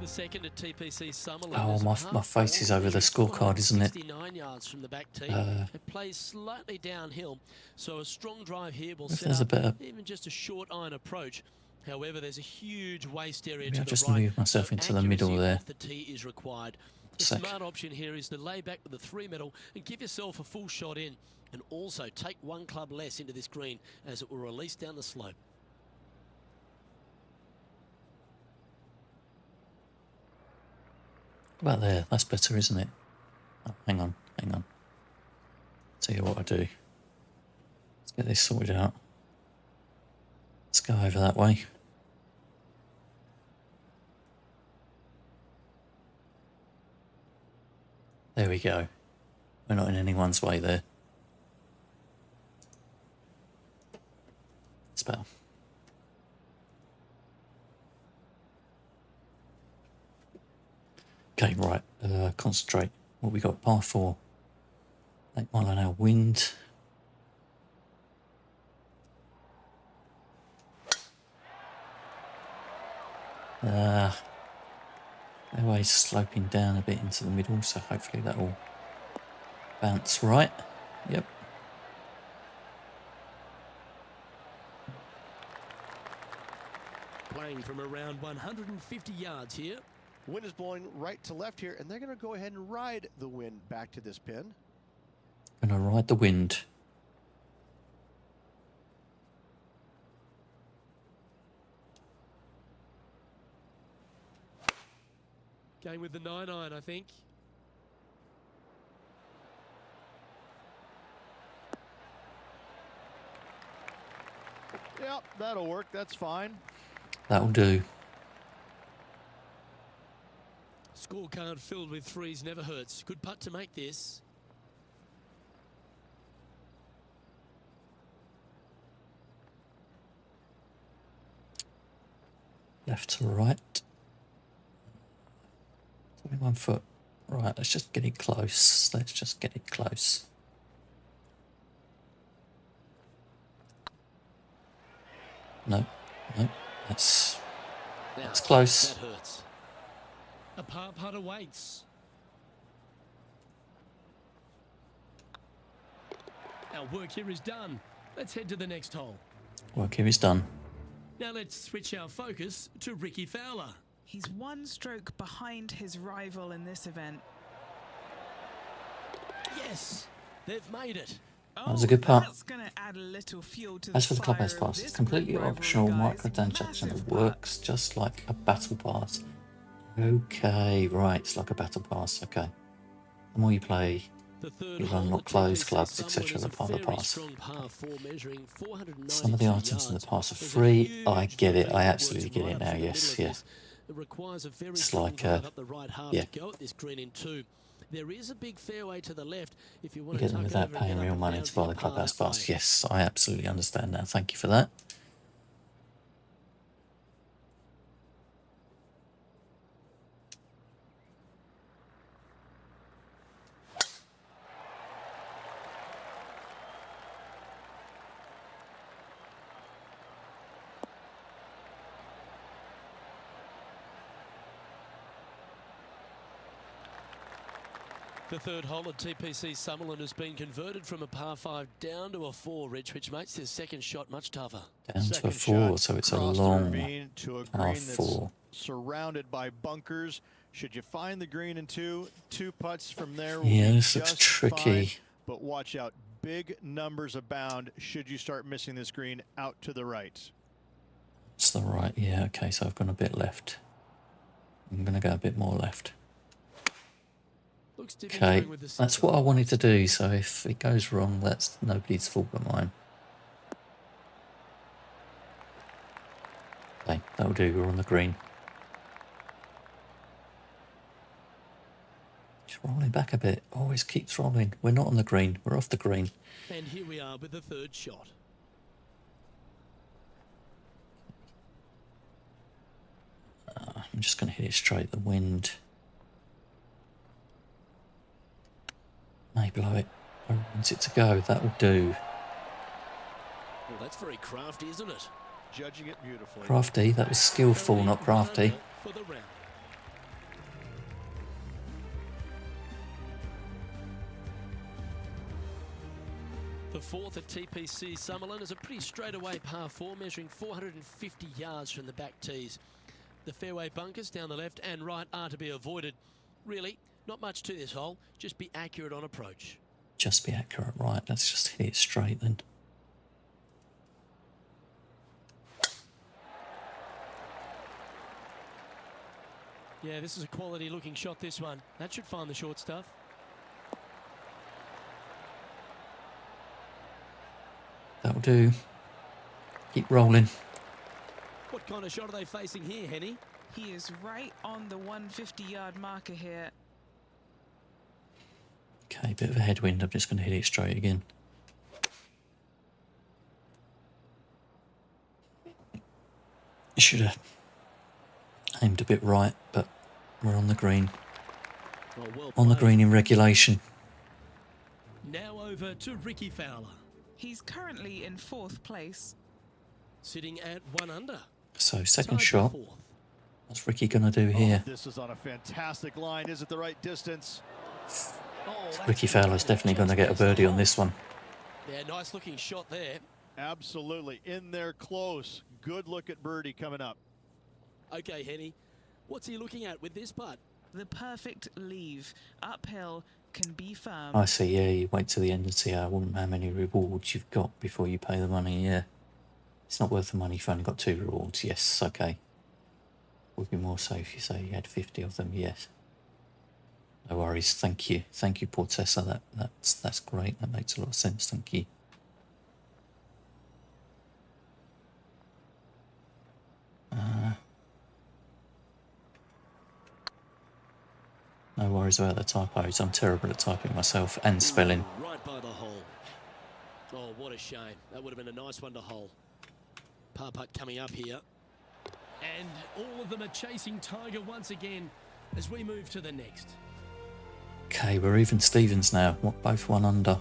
The second at TPC Summerlin. Oh, my face is over the scorecard, isn't it? 69 yards from the back tee. It plays slightly downhill, so a strong drive here will If set there's a up better even just a short iron approach. However, there's a huge waste area Maybe to I'll the just right. move myself so into the middle accuracy there. off the tee is required. The Sec. smart option here is to lay back to the 3 metal and give yourself a full shot in, and also take 1 club less into this green as it will release down the slope. About there, that's better, isn't it? Oh, hang on. Tell you what I do. Let's get this sorted out. Let's go over that way. There we go. We're not in anyone's way there. It's better. Okay, right. Concentrate. What we got? Par 4. 8 mile an hour wind. Fairway's sloping down a bit into the middle, so hopefully that will bounce right. Yep. Playing from around 150 yards here. Wind is blowing right to left here, and they're going to go ahead and ride the wind back to this pin. Gonna ride the wind. Going with the 9-iron, I think. Yep, that'll work. That's fine. That'll do. Scorecard filled with 3s never hurts. Good putt to make this. Left to right. 21 foot. Right, let's just get it close. Let's just get it close. No, that's close. That hurts. A par putt awaits. Our work here is done. Let's head to the next hole. Work here is done. Now let's switch our focus to Ricky Fowler. He's 1 stroke behind his rival in this event. Yes, they've made it. That was a good putt. That's going to add a little fuel to As for the fire clubhouse of pass, this it's completely rivalry, optional guys. microtransaction that Massive works just like a battle pass. Okay, right, it's like a battle pass. Okay. The more you play, The third you hole unlock at clothes, TPC clubs, Summerlin etc. is as a part of the very pass. strong par 4 measuring 492 Some of the items in the yards. pass are There's a free. huge I get it. I field absolutely works get it right now. through the Yes, middle yeah. of this. It requires a very It's strong like, drive up the right half yeah. to go at this green in 2. There is a big fairway to the left if you You want get to them tuck it without over and paying get real up and money down to to buy your the par clubhouse that pass. way. Yes, I absolutely understand now. Thank you for that. The third hole at TPC Summerlin has been converted from a par 5 down to a 4, Rich, which makes his second shot much tougher. Down to a Second 4, shot so it's a across the long ravine to a par green that's 4. surrounded by bunkers. Should you find the green in 2 putts from there will Yeah, be this looks just tricky. fine, but watch out. Big numbers abound should you start missing this green out to the right. It's the right. Yeah, okay, so I've gone a bit left. I'm going to go a bit more left. Looks to be Okay, going with the that's second. what I wanted to do, so if it goes wrong, that's nobody's fault but mine. Okay, that'll do, we're on the green. Just rolling back a bit, always keeps rolling. We're not on the green, we're off the green. And here we are with the third shot. I'm just going to hit it straight, the wind may blow it. I want it to go, that'll do. Well, that's very crafty, isn't it? Judging it beautifully. Crafty, that was skillful, not crafty. For the round. The fourth at TPC Summerlin is a pretty straightaway par 4, measuring 450 yards from the back tees. The fairway bunkers down the left and right are to be avoided. Really, not much to this hole, just be accurate on approach. Just be accurate, right? Let's just hit it straight then. Yeah, this is a quality looking shot, this one. That should find the short stuff. That'll do. Keep rolling. What kind of shot are they facing here, Henny? He is right on the 150-yard marker here. Okay, bit of a headwind. I'm just going to hit it straight again. Should have aimed a bit right, but we're on the green. Well On the played. green in regulation. Now over to Ricky Fowler. He's currently in 4th place. Sitting at 1 under. So second Tied for shot. 4th. What's Ricky going to do here? This is on a fantastic line. Is it the right distance? Oh, that's Ricky Fowler's definitely going to get a birdie on this one. Yeah, nice looking shot there. Absolutely. In there close. Good look at birdie coming up. Okay, Henny, what's he looking at with this putt? The perfect leave. Uphill, can be firm. I see, yeah, you wait till the end and see how many rewards you've got before you pay the money, yeah. It's not worth the money if you've only got 2 rewards, yes, okay. Would be more so if you say you had 50 of them, yes. No worries, thank you. Thank you, Portessa, that's great, that makes a lot of sense, thank you. No worries about the typos. I'm terrible at typing myself and spelling. Right by the hole. Oh, what a shame. That would have been a nice one to hole. Par putt coming up here. And all of them are chasing Tiger once again as we move to the next. Okay, we're even Stevens now. Both 1 under.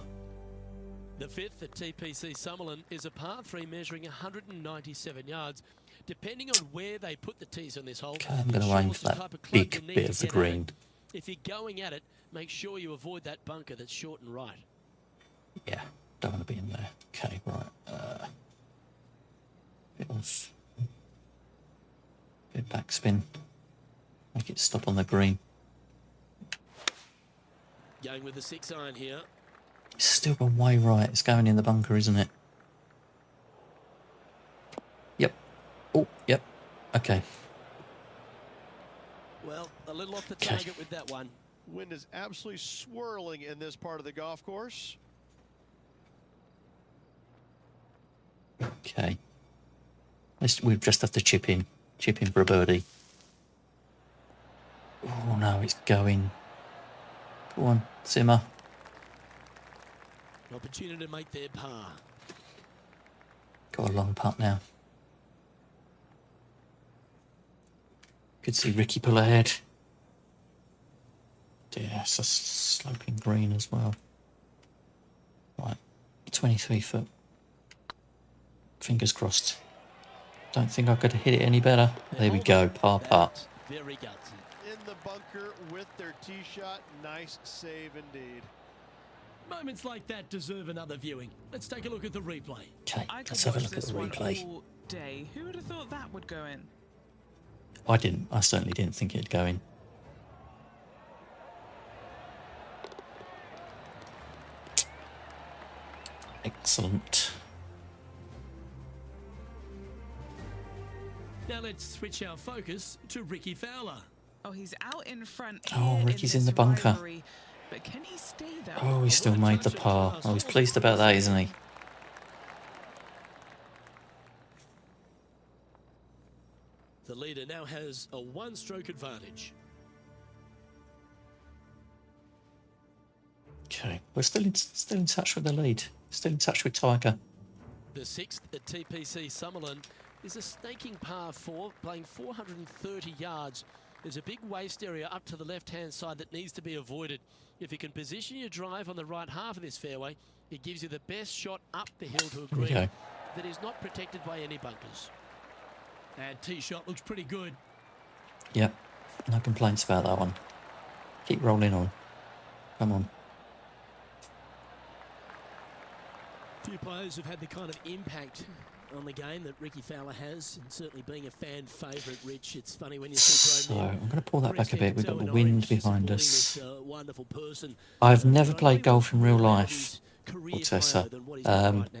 The 5th at TPC Summerlin is a par 3 measuring 197 yards. Depending on where they put the tees on this hole, Okay, I'm going to aim for that big bit of the green. If you're going at it, make sure you avoid that bunker that's short and right. Yeah, don't want to be in there. Okay, right. Bit backspin. Make it stop on the green. Going with the 6-iron here. It's still gone way right. It's going in the bunker, isn't it? Yep. Oh, yep. Okay. Well, a little off the Okay. target with that one. Wind is absolutely swirling in this part of the golf course. Okay. We just have to chip in. Chip in for a birdie. Oh, no, it's going. Go on, simmer. An opportunity to make their par. Got a long putt now. Could see Ricky pull ahead. Yeah, it's a sloping green as well. Right, 23 foot. Fingers crossed. Don't think I could hit it any better. There we go, par putt. Very gutsy. In the bunker with their tee shot. Nice save indeed. Moments like that deserve another viewing. Let's take a look at the replay. Okay, I could let's have a watch look at this the one replay. all day. Who would have thought that would go in? I didn't. I certainly didn't think it'd go in. Excellent. Now let's switch our focus to Ricky Fowler. Oh, he's out in front. Oh, here Ricky's in this the bunker. rivalry. But can he stay there? Oh, he still made the par. Oh, he's pleased about that, isn't he? The leader now has a 1-stroke advantage. Okay, we're still in touch with the lead. Still in touch with Tiger. The 6th at TPC Summerlin is a snaking par 4, playing 430 yards. There's a big waste area up to the left-hand side that needs to be avoided. If you can position your drive on the right half of this fairway, it gives you the best shot up the hill to a Here we green go. that is not protected by any bunkers. And tee shot looks pretty good. Yep, no complaints about that one. Keep rolling on. Come on. Few players who've had the kind of impact on the game that Ricky Fowler has, and certainly being a fan favourite, Rich. It's funny when you see So Pro I'm going to pull that back a bit. We've got the Mexico wind orange behind supporting us. this, wonderful person. I've never But I played know golf in he real will have life, his career Cortessa. higher than what he's got right now.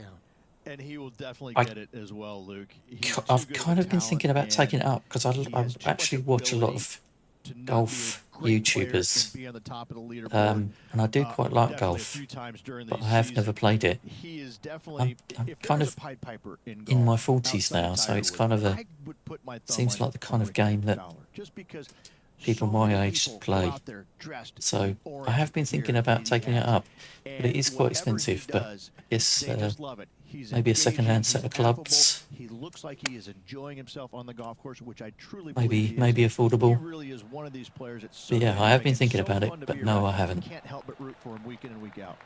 And he will definitely I- get it as well, Luke. He's too I've good kind a of been talent, thinking about and taking it up because I he has too much actually watch a lot ability of to not be a golf great player YouTubers. and be on the top of the leaderboard. And I do quite like Definitely a golf, few times during but the I have season. never played it. He is definitely, I'm if kind there's of a Pied Piper in golf, in my 40s outside now, so Tiger it's Woods, kind of a I would put my thumb seems on- like the on kind of Ricky game that Fowler, just because people so my many age people go play. out there dressed So in I orange have been thinking gear, about and he taking it has. up, but it And is quite whatever he expensive. But does, I guess they just love it. He's maybe a engaging, second-hand he's set of affable, clubs. He looks like he is enjoying himself on the golf course, which I truly maybe believe he is. affordable. He really is one of these players that's so But yeah, I have dynamic been and thinking so about it, fun to but be no, around. I haven't. You can't help but root for him week in and week out.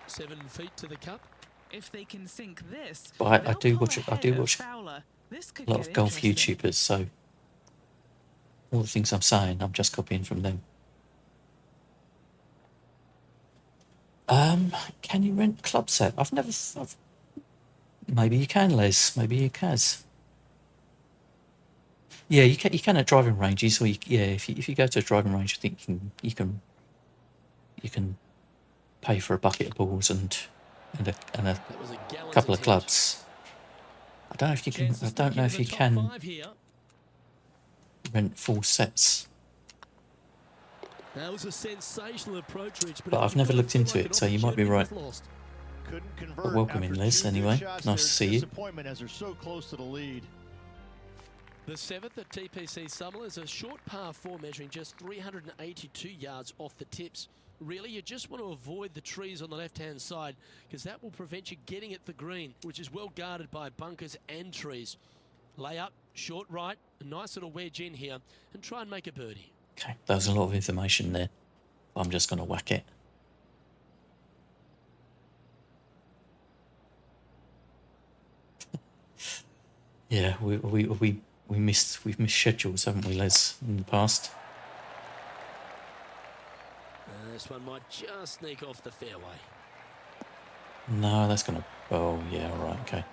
7 feet to the cup. If they can sink this, But I they'll do pull watch ahead of Fowler. This could A lot get of golf interesting. YouTubers, so all the things I'm saying, I'm just copying from them. Can you rent club set? Maybe you can, Les. Maybe you can. Yeah, you can. You can at driving ranges, or if you go to a driving range, I think you can pay for a bucket of balls and a That was a gallant couple of attempt. clubs. I don't know if you can. Chances I don't know to if get you in the top can 5 here. rent full sets. That was a sensational approach, Rich. But I've it never did looked feel into like it, an so you might be opportunity right. was lost. Couldn't convert. But welcome in, after Liz, 2 good anyway. shots. Nice to There's see you. disappointment as they're so close to the lead. The 7th at TPC Summerall is a short par 4 measuring just 382 yards off the tips. Really, you just want to avoid the trees on the left-hand side because that will prevent you getting at the green, which is well guarded by bunkers and trees. Lay up, short right, a nice little wedge in here, and try and make a birdie. Okay, that was a lot of information there. I'm just going to whack it. Yeah, we've missed schedules, haven't we, Les, in the past? This one might just sneak off the fairway. No, that's going to... Oh, yeah, all right, okay.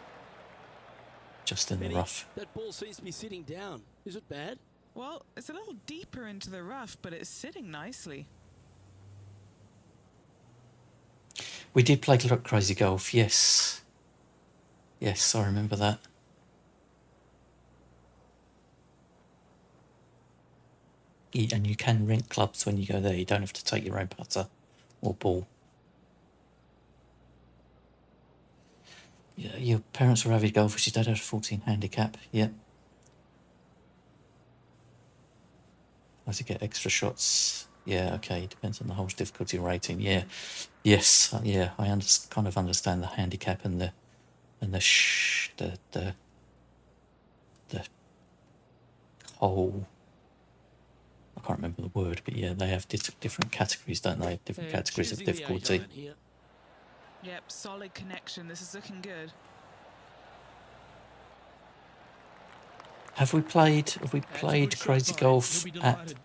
Just in the Benny, rough. that ball seems to be sitting down. Is it bad? Well, it's a little deeper into the rough, but it's sitting nicely. We did play Crazy Golf, yes. Yes, I remember that. And you can rent clubs when you go there. You don't have to take your own putter or ball. Yeah, your parents were avid golfers. Your dad had a 14 handicap. Yep. How to get extra shots? Yeah, okay. Depends on the hole's difficulty rating. Yeah, yes, yeah. I kind of understand the handicap and the hole. I can't remember the word, but yeah, they have different categories, don't they? Different categories of Choosing the difficulty. 8 iron here. Yep, solid connection. This is looking good. Have we played That's a good shot Crazy by him. Golf He'll be at delighted.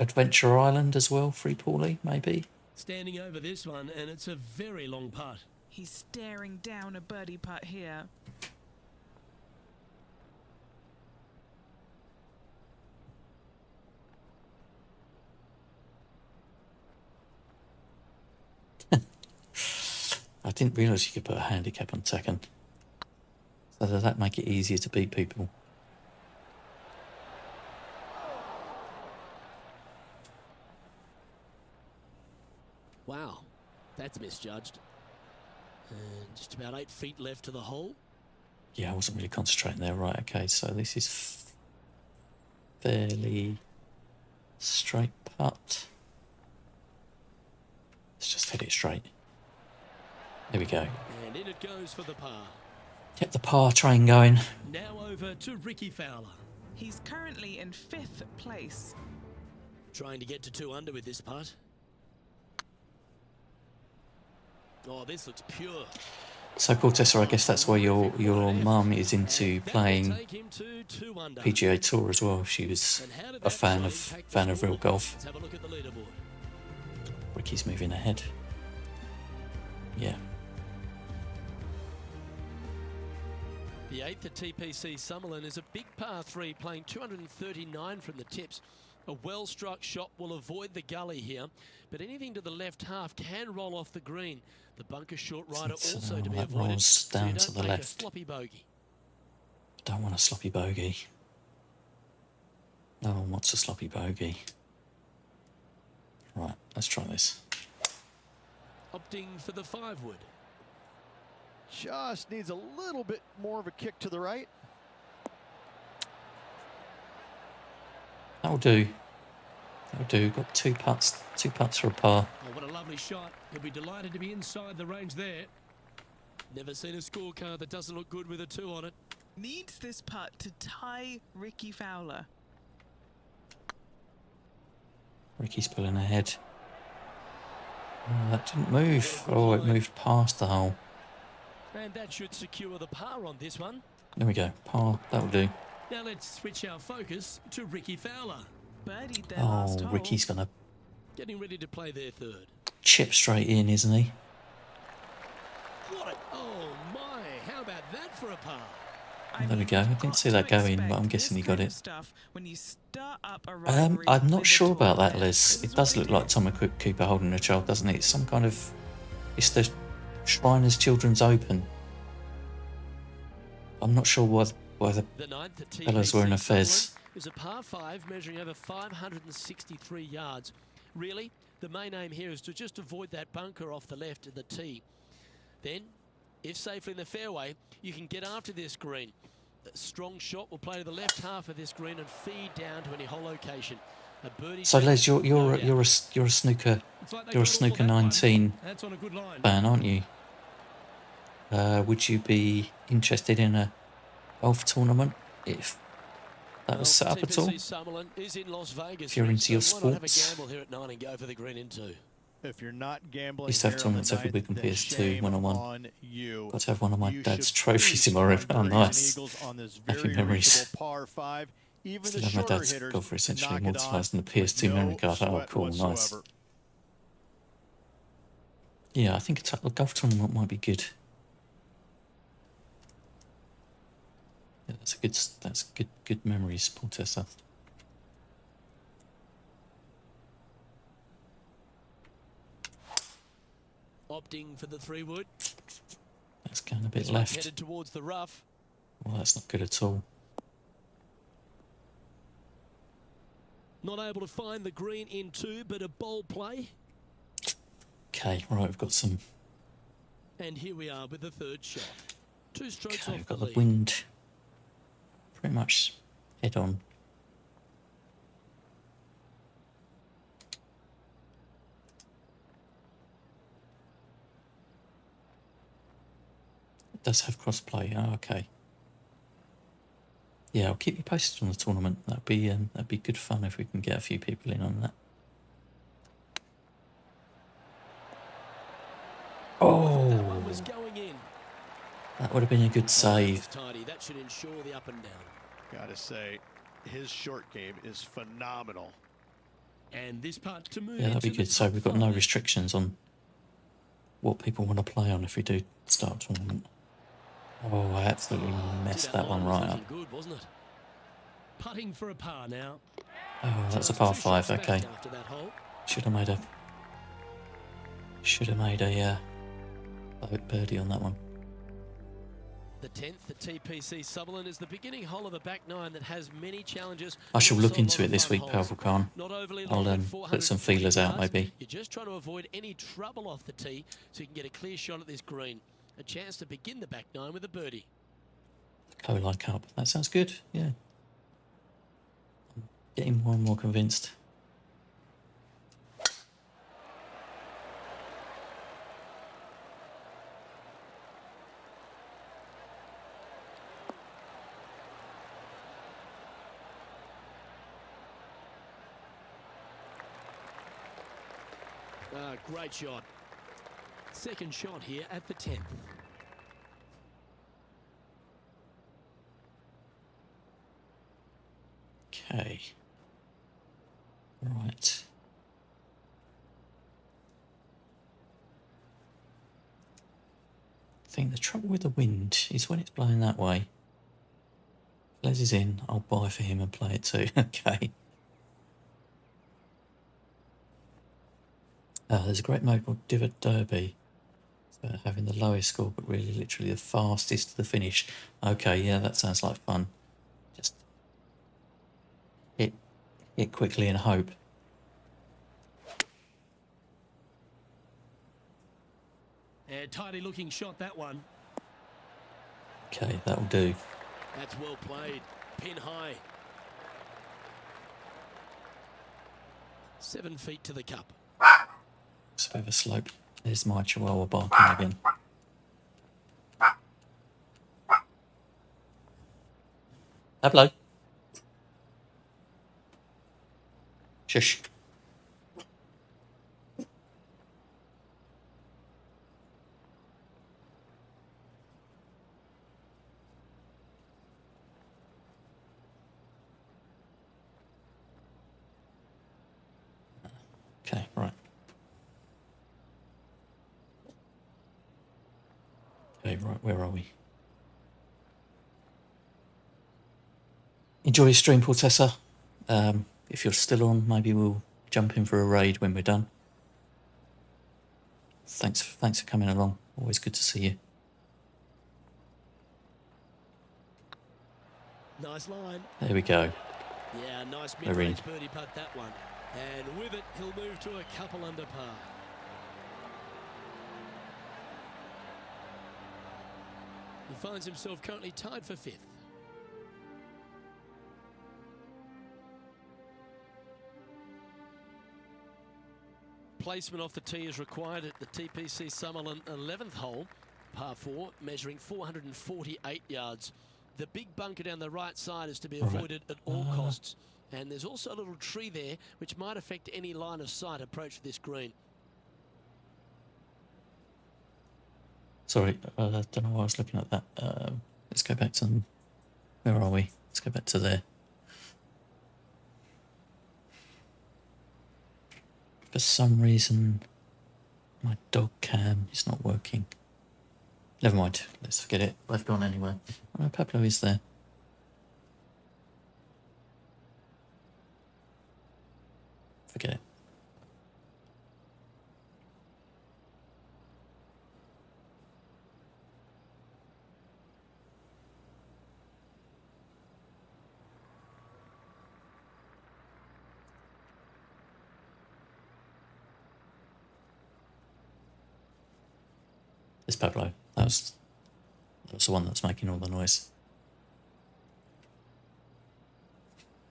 Adventure Island as well, Free Paulie, maybe? Standing over this one, and it's a very long putt. He's staring down a birdie putt here. I didn't realise you could put a handicap on second. So does that make it easier to beat people? Wow, that's misjudged. And just about 8 feet left to the hole. Yeah, I wasn't really concentrating there. Right, okay, so this is fairly straight putt. Let's just hit it straight. There we go. And in it goes for the par. Get the par train going. Now over to Ricky Fowler. He's currently in 5th place. Trying to get to 2 under with this putt. Oh, this looks pure. So Cortessa, I guess that's why your mum is into And that will playing take him to 2 under. PGA Tour as well. She was And how did a that fan shot of impact the real score? golf. Let's have a look at the leaderboard. Ricky's moving ahead. Yeah. The 8th at TPC Summerlin is a big par 3, playing 239 from the tips. A well-struck shot will avoid the gully here, but anything to the left half can roll off the green. The bunker short rider also to be that avoided, rolls so down you to don't the make a left. sloppy bogey. Don't want a sloppy bogey. No one wants a sloppy bogey. Right, let's try this. Opting for the 5-wood. Just needs a little bit more of a kick to the right. That'll do. That'll do. Got two putts for a par. Oh, what a lovely shot. He'll be delighted to be inside the range there. Never seen a scorecard that doesn't look good with a 2 on it. Needs this putt to tie Ricky Fowler. Ricky's pulling ahead. Oh, that didn't move. Oh, it moved past the hole. And that should secure the par on this one. There we go. Par. That'll do. Now let's switch our focus to Ricky Fowler. Birdied their Oh, last hole. Ricky's going to Getting ready to play their 3rd. chip straight in, isn't he? What a... Oh my, how about that for a par? There we go. I didn't see that going, but I'm guessing he got it. Stuff when you start up a rivalry I'm not with a sure about that, tournament. Liz. It does look like Tom Cooper holding a child, doesn't it? It's some kind of... It's the Shriners Children's Open. I'm not sure why the The 9th at fella's wearing a fez. is a par 5 measuring over 563 yards. Really, the main aim here is to just avoid that bunker off the left of the tee. Then, if safely in the fairway, you can get after this green. A strong shot will play to the left half of this green and feed down to any hole location. A birdie. So, Les, you're a snooker 19 That's on a good line. fan, aren't you? Would you be interested in a golf tournament if that was set up at all? Summerlin is in Las Vegas, If you're into your so why not have a sports. gamble here at 9 and go for the green in 2? If you're not gambling, Used to have here on the tournaments every ninth, week on then PS2 shame one-on-one. on you. Got to have one of my You dad's should trophies in my please room. find Oh, birdies and nice. eagles on this Happy very memories. reachable par 5. Even Still the have my shorter dad's hitters golfer essentially knock it immortalised in off the PS2 with memory no card. Oh, sweat cool, nice. whatsoever. Yeah, I think a golf tournament might be good. Yeah, that's good memories, Paul Tessa. Opting for the 3-wood. That's going a bit This one's left. headed towards the rough. Well, that's not good at all. Not able to find the green in 2, but a bold play. Okay, right, we've got some. And here we are with the 3rd shot. 2 strokes Okay, off we've the got the lead. wind pretty much head on. It does have crossplay. Oh, okay. Yeah, I'll keep you posted on the tournament. That'd be good fun if we can get a few people in on that. That Oh, one was going in. that would have been a good save. That's tidy. That should ensure the up and down. Gotta say, his short game is phenomenal. And this putt to move. Yeah, that'd be into the good. So top we've got no 5. restrictions on what people want to play on if we do start a tournament. Oh, I absolutely messed that one right up. Good, wasn't it? Putting for a par now. Oh, that's a Just par 2 5. shots back Okay, after that hole. should have made a birdie on that one. The 10th, the TPC Sutherland, is the beginning hole of a back 9 that has many challenges. I shall and look also a into lot it of this fun week, holes. Powerful Khan. Not overly I'll long at put some 440 feelers out, yards. maybe. You're just trying to avoid any trouble off the tee so you can get a clear shot at this green. A chance to begin the back 9 with a birdie. Co-line Cup. That sounds good. Yeah. I'm getting more and more convinced. Great shot. Second shot here at the 10th. Okay. Right. I think the trouble with the wind is when it's blowing that way, Les is in. I'll buy for him and play it too. Okay. There's a great mode called Divot Derby. Having the lowest score, but really literally the fastest to the finish. Okay, yeah, that sounds like fun. Just hit quickly and hope. And tidy looking shot, that one. Okay, that'll do. That's well played. Pin high. 7 feet to the cup. It's a bit of a slope. There's my chihuahua barking again. Hello. Shush. Okay, right. Okay, right, where are we? Enjoy your stream, Portessa. If you're still on, maybe we'll jump in for a raid when we're done. Thanks for coming along. Always good to see you. Nice line. There we go. Yeah, nice We're in. mid-range birdie putt, that one. And with it, he'll move to a couple under par. He finds himself currently tied for 5th. Placement off the tee is required at the TPC Summerlin 11th hole, par 4, measuring 448 yards. The big bunker down the right side is to be avoided at all costs. And there's also a little tree there which might affect any line of sight approach to this green. Sorry, I don't know why I was looking at that. Let's go back to... Where are we? Let's go back to there. For some reason, my dog cam is not working. Never mind, let's forget it. They've gone anyway. Oh, Pablo is there. Forget it. It's Pablo. That was the one that's making all the noise.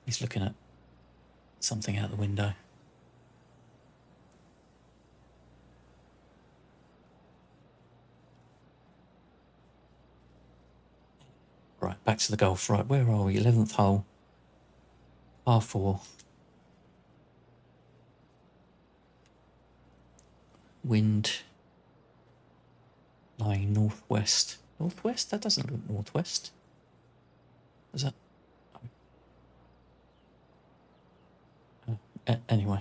He's looking at something out the window. Right, back to the golf. Right, where are we? 11th hole. Par 4. Wind lying northwest. Northwest? That doesn't look northwest. Is that? Anyway.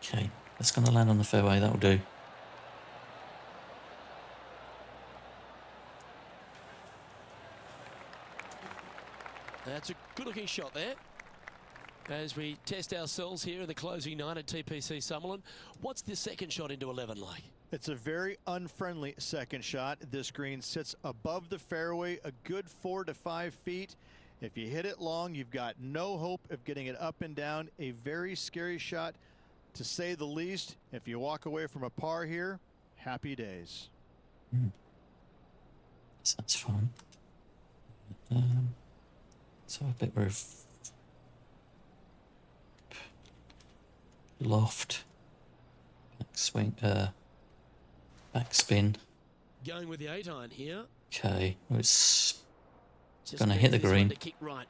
Okay, that's going to land on the fairway. That'll do. That's a good-looking shot there. As we test ourselves here in the closing 9 at TPC Summerlin, what's the second shot into 11 like? It's a very unfriendly second shot. This green sits above the fairway a good 4 to 5 feet. If you hit it long, you've got no hope of getting it up and down. A very scary shot, to say the least. If you walk away from a par here, happy days. That's fun. So a bit of loft, backspin. Going with the 8-iron here. Okay, it's Just going to hit the needs this one green. to kick right.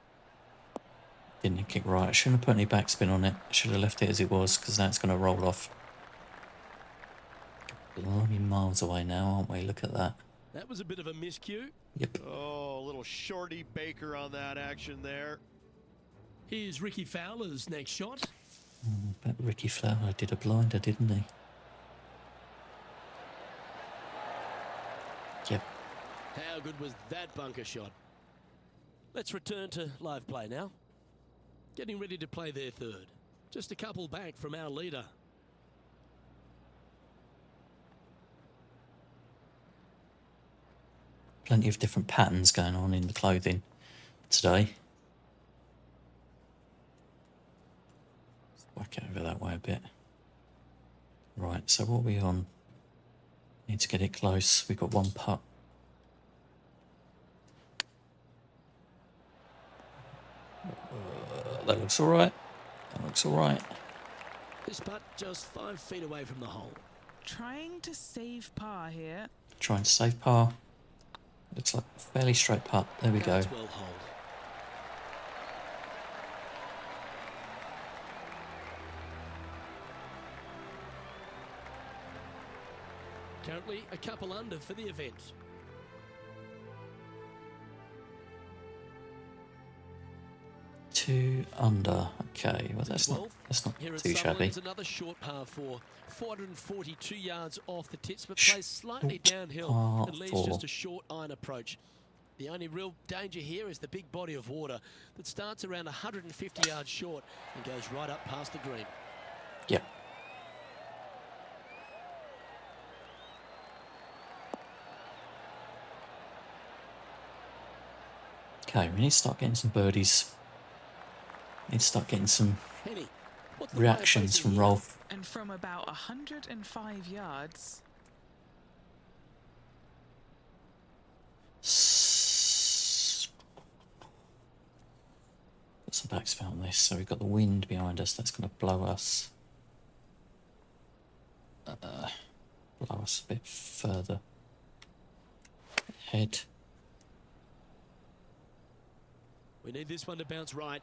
Didn't kick right. I shouldn't have put any backspin on it. I should have left it as it was, because now it's going to roll off. Blimey, miles away now, aren't we? Look at that. That was a bit of a miscue. Yep. Oh, a little shorty Baker on that action there. Here's Ricky Fowler's next shot. But Ricky Flower did a blinder, didn't he? Yep. How good was that bunker shot? Let's return to live play now. Getting ready to play their third. Just a couple back from our leader. Plenty of different patterns going on in the clothing today. Let's whack it over that way a bit. Right, so what are we on? Need to get it close. We've got one putt. That looks all right. That looks all right. This putt just 5 feet away from the hole. Trying to save par here. Trying to save par. Looks like a fairly straight putt. There we go. That's well holed. Currently a couple under for the event. Two under. Okay, well that's not Here at too shabby. Sutherland's another short par 4, 442 yards off the tips, but Short plays slightly downhill par and leads 4. just a short iron approach. The only real danger here is the big body of water that starts around 150 yards short and goes right up past the green. Yep. Okay, we need to start getting some birdies. Need to start getting some Penny, what's the way of reactions facing from here? Rolf. And from about 105 yards. Put some backspin on this. So we've got the wind behind us. That's going to blow us. Blow us a bit further ahead. We need this one to bounce right.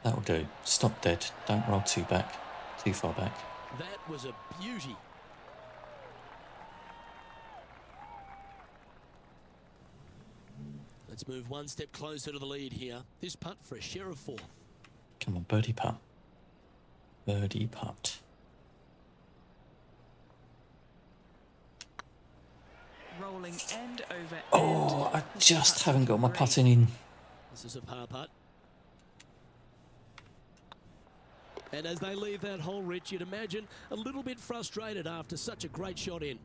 That'll do. Stop dead. Don't roll too far back. That was a beauty. Let's move one step closer to the lead here. This putt for a share of 4. Come on, birdie putt. Birdie putt. Rolling end over end. Oh, I just haven't got my putting in. This is a par putt. And as they leave that hole, Rich, you'd imagine a little bit frustrated after such a great shot in.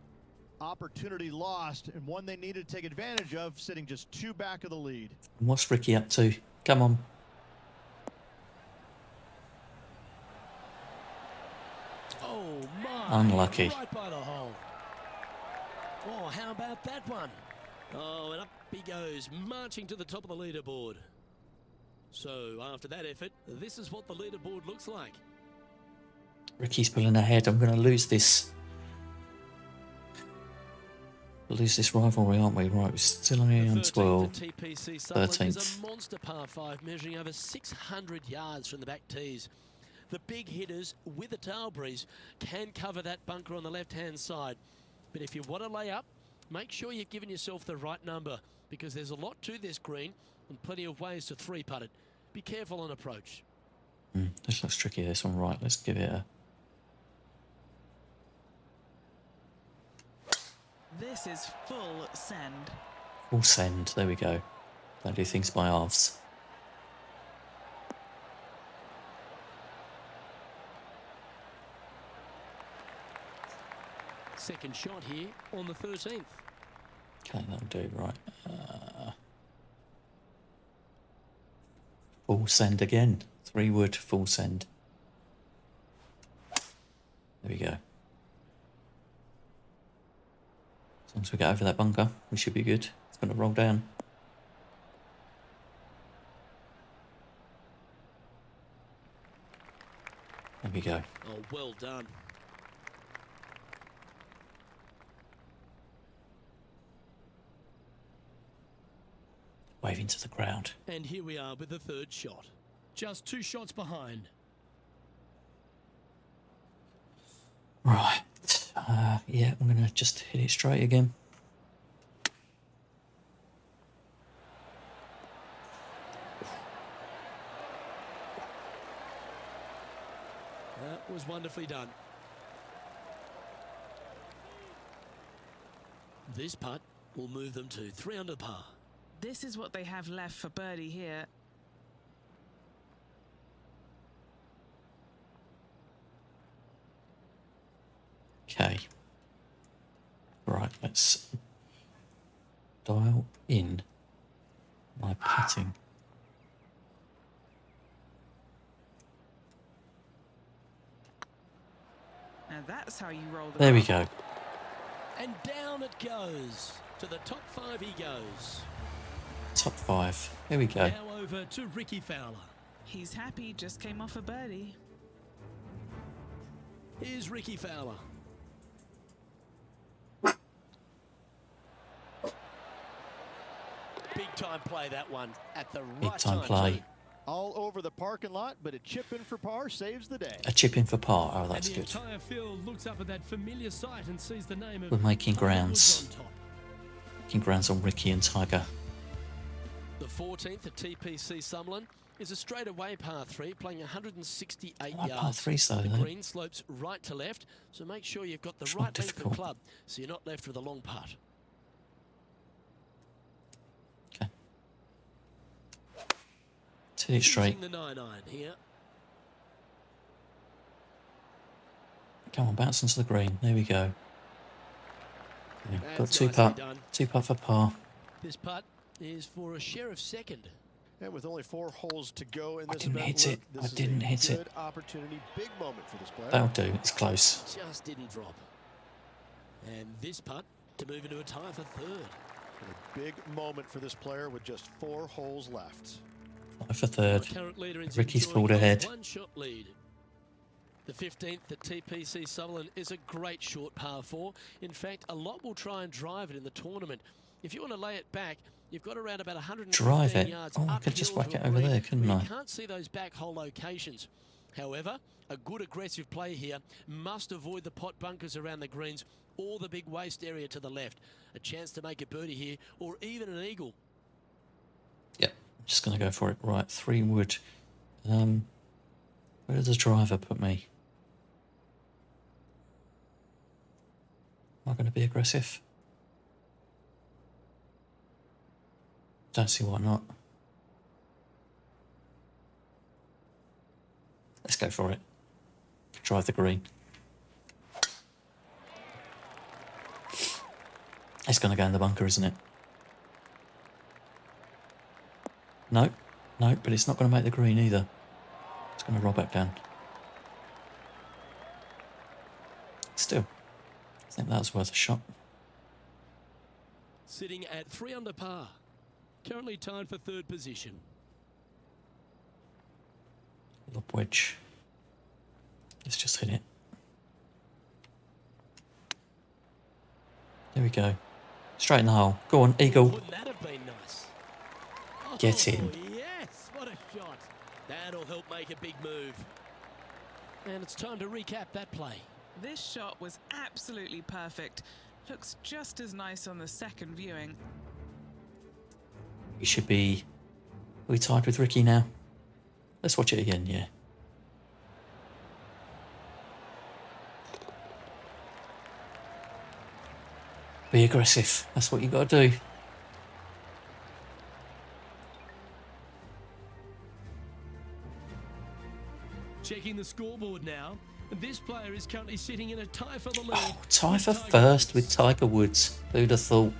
Opportunity lost, and one they needed to take advantage of, sitting just 2 back of the lead. And what's Ricky up to? Come on. Oh, my. Unlucky. Right by the hole. Oh, how about that one? Oh, and up he goes, marching to the top of the leaderboard. So, after that effort, this is what the leaderboard looks like. Ricky's pulling ahead. I'm going to lose this. Lose this rivalry, aren't we? Right, we're still only on 12. TPC Sutherland is 13th. a monster par 5 measuring over 600 yards from the back tees. The big hitters with a tail breeze can cover that bunker on the left-hand side. But if you want to lay up, make sure you've given yourself the right number because there's a lot to this green and plenty of ways to 3-putt it. Be careful on approach. This looks tricky, this one. Right, let's give it a... This is full send. Full send. There we go. Don't do things by halves. Second shot here on the 13th. Okay, that'll do. Right. Full send again. 3 wood, full send. There we go. As long as we get over that bunker, we should be good. It's going to roll down. There we go. Oh, well done. Waving to the crowd. And here we are with the 3rd shot. Just 2 shots behind. Right. Yeah, I'm going to just hit it straight again. That was wonderfully done. This putt will move them to 3 under par. This is what they have left for birdie here. Okay. Right, let's dial in my putting. Now that's how you roll the There we ball. go. And down it goes. To the top 5 he goes. Top 5. Here we go. Now over to Ricky Fowler. He's happy, just came off a birdie. Here's Ricky Fowler. Big time play, that one, at the right Big time time play. too. All over the parking lot, but a chip in for par saves the day. A chip in for par. Oh, that's and the good. entire field looks up at that familiar sight and sees the name of We're making Tiger Woods grounds. on top. Making grounds on Ricky and Tiger. The 14th at TPC Summerlin is a straightaway par 3, playing 168 Par yards. 3s though, The though. green slopes right to left, so make sure you've got the It's right not length of difficult. club, so you're not left with a long putt. Okay. Hit it straight. Using the 9-iron here. Come on, bounce onto the green. There we go. Okay, got That's 2 nicely putt. done. 2 putt for par. This putt is for a share of second. And with only 4 holes to go in I this didn't event, hit Luke, it. this I is a didn't hit it. good opportunity, big moment for this player. That'll do. It's close. Just didn't drop. And this putt to move into a tie for third. And a big moment for this player with just 4 holes left. 5 for third. Our current leader is Ricky's enjoying pulled a ahead. one-shot lead. The 15th at TPC Summerlin is a great short par 4. In fact, a lot will try and drive it in the tournament. If you want to lay it back, you've got around about 115 Drive it? yards Oh, I could uphill just to whack a it over green there, couldn't where I? You can't see those back hole locations. However, a good aggressive play here must avoid the pot bunkers around the greens or the big waste area to the left. A chance to make a birdie here or even an eagle. Yep. I'm just going to go for it. Right. 3 wood. Where does the driver put me? Am I going to be aggressive? Don't see why not. Let's go for it. Drive the green. It's going to go in the bunker, isn't it? No, no, but it's not going to make the green either. It's going to roll back down. Still, I think that was worth a shot. Sitting at 3 under par. Currently tied for third position. Lob wedge. Let's just hit it. There we go. Straight in the hole. Go on, eagle. Wouldn't that have been nice? Get in. Oh, yes, what a shot. That'll help make a big move. And it's time to recap that play. This shot was absolutely perfect. Looks just as nice on the second viewing. We should be... Are we tied with Ricky now? Let's watch it again, yeah. Be aggressive. That's what you got to do. Checking the scoreboard now. This player is currently sitting in a tie for the lead. Oh, tie with for Tiger first Woods. with Tiger Woods. Who'd have thought?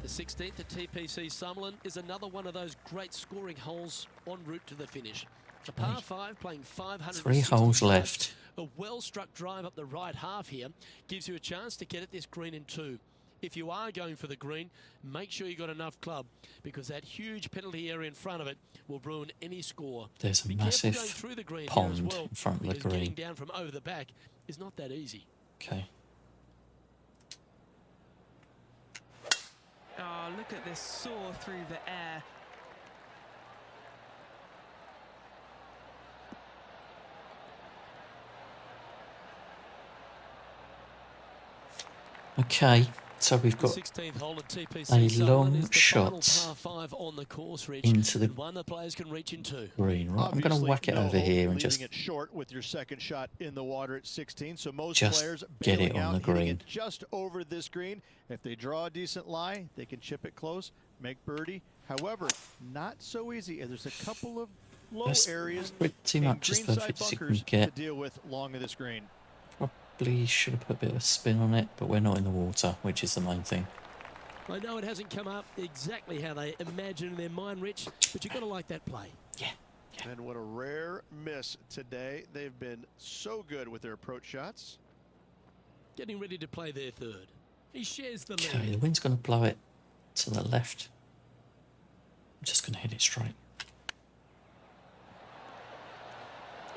The 16th at TPC Summerlin is another one of those great scoring holes en route to the finish. A par 5 playing 500. 3 holes left. A well-struck drive up the right half here gives you a chance to get at this green in 2. If you are going for the green, make sure you got enough club because that huge penalty area in front of it will ruin any score. There's a Be careful going massive through the green here pond as well, in front of the because getting green. down from over the back is not that easy. Okay. Oh, look at this soar through the air. Okay. So we've The got 16th hole at TPC a Sullivan long is the final shot par 5 on the course, Rich, into the and one that players can reach into. green. Right, I'm going to Obviously, whack it no over hope here and leaving just it short with your second shot in the water at 16. So most Just players get it bailing on out, the hitting green. it just over this green. If they draw a decent lie, they can chip it close, make birdie. However, not so easy. And there's a couple of low That's areas pretty and much as greenside perfect as you can bunkers to get. deal with along of this green. Probably should have put a bit of spin on it, but we're not in the water, which is the main thing. I know it hasn't come up exactly how they imagine in their mind, Rich, but you've got to like that play. Yeah. And what a rare miss today. They've been so good with their approach shots. Getting ready to play their third. He shares the Okay, lead. the wind's going to blow it to the left. I'm just going to hit it straight.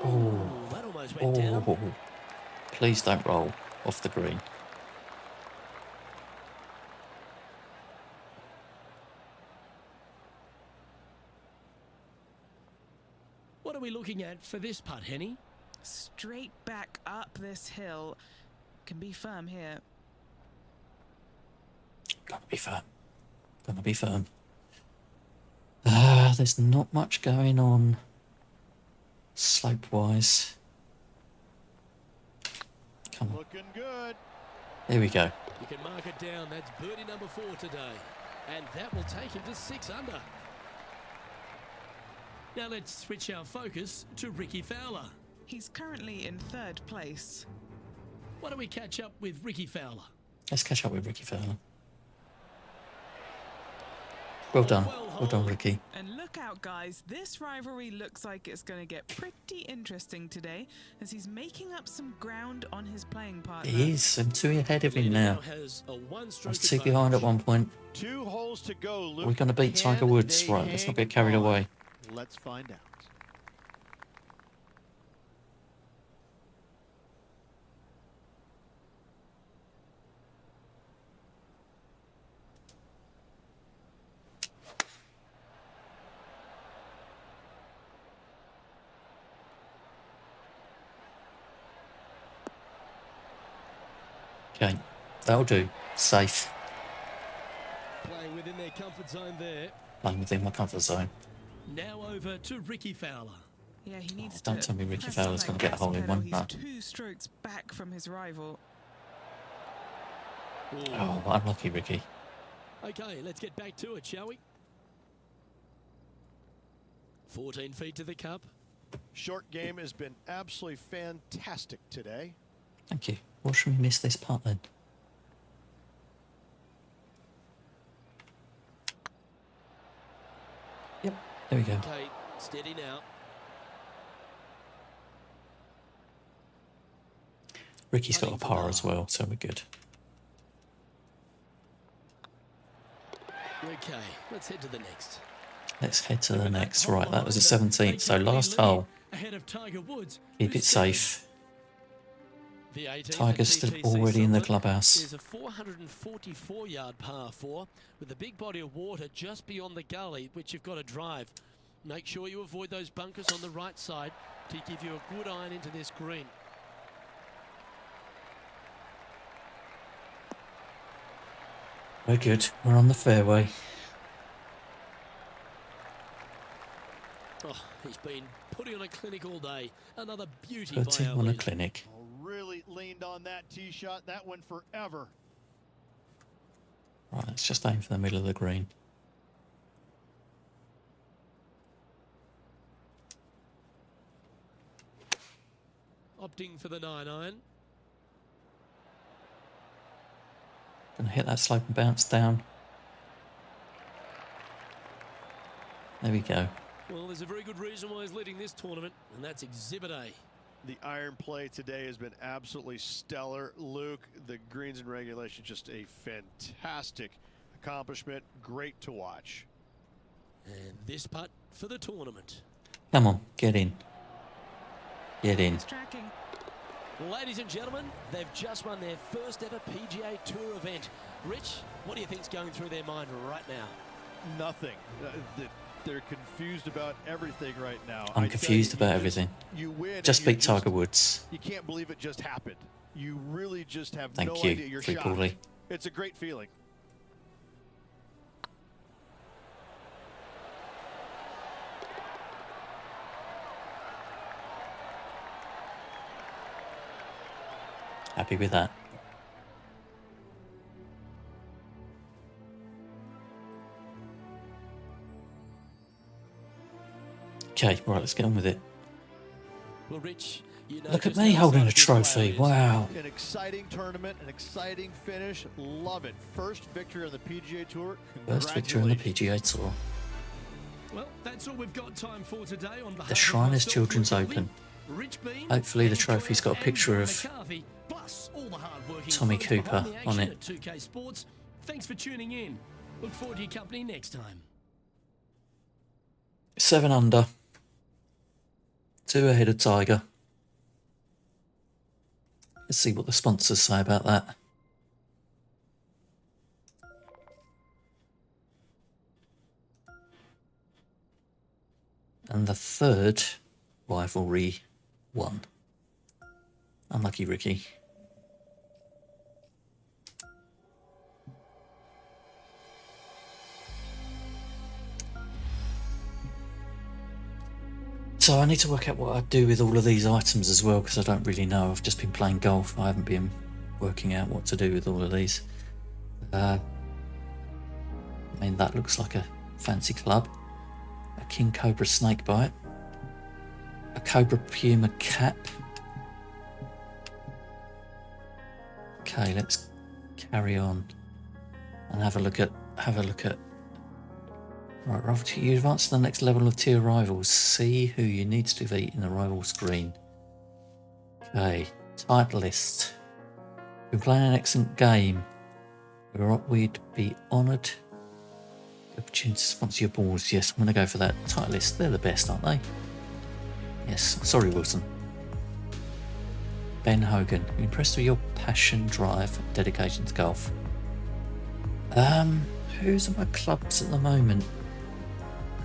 Oh, that almost went down. Oh, please don't roll off the green. What are we looking at for this putt, Henny? Straight back up this hill. Can be firm here. Gonna be firm. Gonna be firm. There's not much going on slope-wise. Come on. Looking good. There we go. You can mark it down. That's birdie number 4 today. And that will take him to 6 under. Now let's switch our focus to Ricky Fowler. He's currently in 3rd place. Why don't we catch up with Ricky Fowler? Let's catch up with Ricky Fowler. Well done. Well done, Ricky. And look out, guys. This rivalry looks like it's going to get pretty interesting today as he's making up some ground on his playing partner. He is. I'm 2 ahead of him now. Has a I one-stroke was 2 behind at one point. 2 holes to go, Luke. We're going to beat Tiger Can Woods. they Right, let's not hang get carried on? away. Let's find out. Okay, that'll do. Safe. Playing within their comfort zone there. Playing within my comfort zone. Now over to Ricky Fowler. Yeah, he needs don't to tell me Ricky press Fowler's on gonna that get a gas hole in pedal. one. He's No. 2 strokes back from his rival. Ooh. Oh, unlucky Ricky. Okay, let's get back to it, shall we? 14 feet to the cup. Short game has been absolutely fantastic today. Thank you. What should we miss this putt then? Yep, there we go. Okay, steady now. Ricky's got a par as well, so we're good. Okay, let's head to the next. Let's head to the With that next. hole Right, that was the behind them, 17th, so they currently last lead hole. ahead of Tiger Woods. Keep who's it safe. The 18th Tiger's at still TPC already in the Sullivan clubhouse. is a 444-yard par 4 with a big body of water just beyond the gully, which you've got to drive. Make sure you avoid those bunkers on the right side to give you a good iron into this green. We're good. We're on the fairway. Oh, he's been putting on a clinic all day. Another beauty Put by him our on a leader. clinic. Oh, really leaned on that tee shot. That went forever. Right, let's just aim for the middle of the green. Opting for the 9-iron. Gonna hit that slope and bounce down. There we go. Well, there's a very good reason why he's leading this tournament, and that's Exhibit A. The iron play today has been absolutely stellar. Luke, the greens and regulation, just a fantastic accomplishment. Great to watch. And this putt for the tournament. Come on, get in. Get in. He's tracking. Ladies and gentlemen, they've just won their first ever PGA Tour event. Rich, what do you think's going through their mind right now? Nothing. They're confused about everything right now. I'm confused about everything. You win. Just and you beat Tiger Woods. You can't believe it just happened. You really just have Thank no you, idea. You're Free shocked. Paulie. It's a great feeling. Happy with that. Okay, right, let's get on with it. Well, Rich, you know Look at just me how holding a excited this player trophy. is. Wow. An exciting tournament, an exciting finish. Love it. First victory on the PGA Tour. First victory on the PGA Tour. Well, that's all we've got time for today. On behalf The of Shriners myself, Children's Rick Open. Rich Bean, Hopefully the Andy trophy's got a Joel, picture and of Brian McCarthy, plus all the hard-working Tommy folks Cooper behind the on action it. at 2K Sports. Thanks for tuning in. Look forward to your company next time. 7 under. 2 ahead of Tiger. Let's see what the sponsors say about that. And the third rivalry won. Unlucky Ricky. So I need to work out what I do with all of these items as well, because I don't really know. I've just been playing golf. I haven't been working out what to do with all of these. I mean, that looks like a fancy club. A King Cobra snake bite. A Cobra Puma cap. Okay, let's carry on and have a look at. Right, Rolf, you advance to the next level of tier rivals. See who you need to defeat in the rival screen. Okay, title list. Been playing an excellent game. We'd be honoured. The opportunity to sponsor your balls. Yes, I'm going to go for that title list. They're the best, aren't they? Yes. Sorry, Wilson. Ben Hogan. I'm impressed with your passion, drive, and dedication to golf. Who's at my clubs at the moment?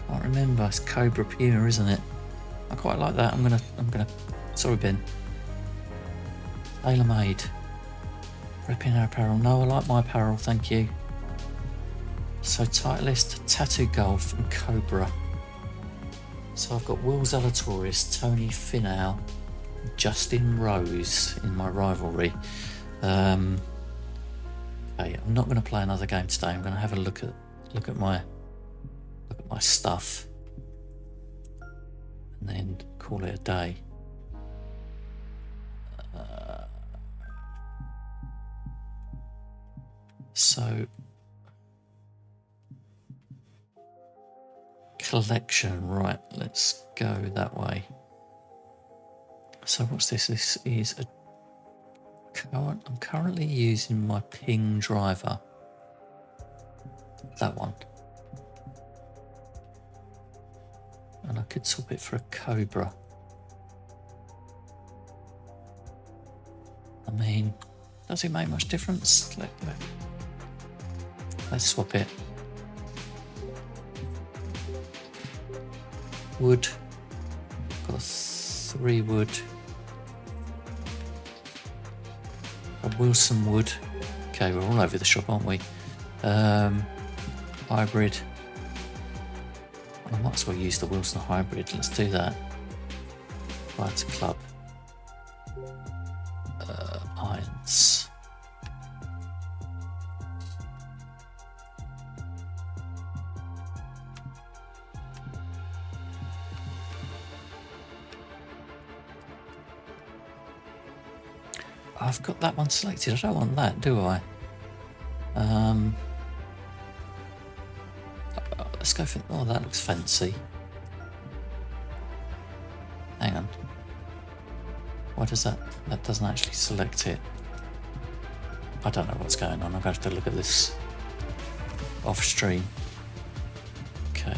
Can't remember. It's Cobra Puma, isn't it? I quite like that. I'm gonna. Sorry, Ben. Tailor made. Repping our apparel. No, I like my apparel. Thank you. So Titleist, Tattoo Golf, and Cobra. So I've got Will Zalatoris, Tony Finau, Justin Rose in my rivalry. Okay, I'm not going to play another game today. I'm going to have a look at my stuff, and then call it a day. So collection, right? Let's go that way. So what's this? This is a. I'm currently using my Ping driver. That one. And I could swap it for a Cobra. I mean, does it make much difference? Let's swap it. Wood. Got 3 wood. A Wilson wood. Okay, we're all over the shop, aren't we? Hybrid. I might as well use the Wilson hybrid. Let's do that. Right to club. Irons. I've got that one selected. I don't want that, do I? Let's go for. Oh, that looks fancy. Hang on. Why does that? That doesn't actually select it. I don't know what's going on. I'm going to have to look at this off stream. Okay.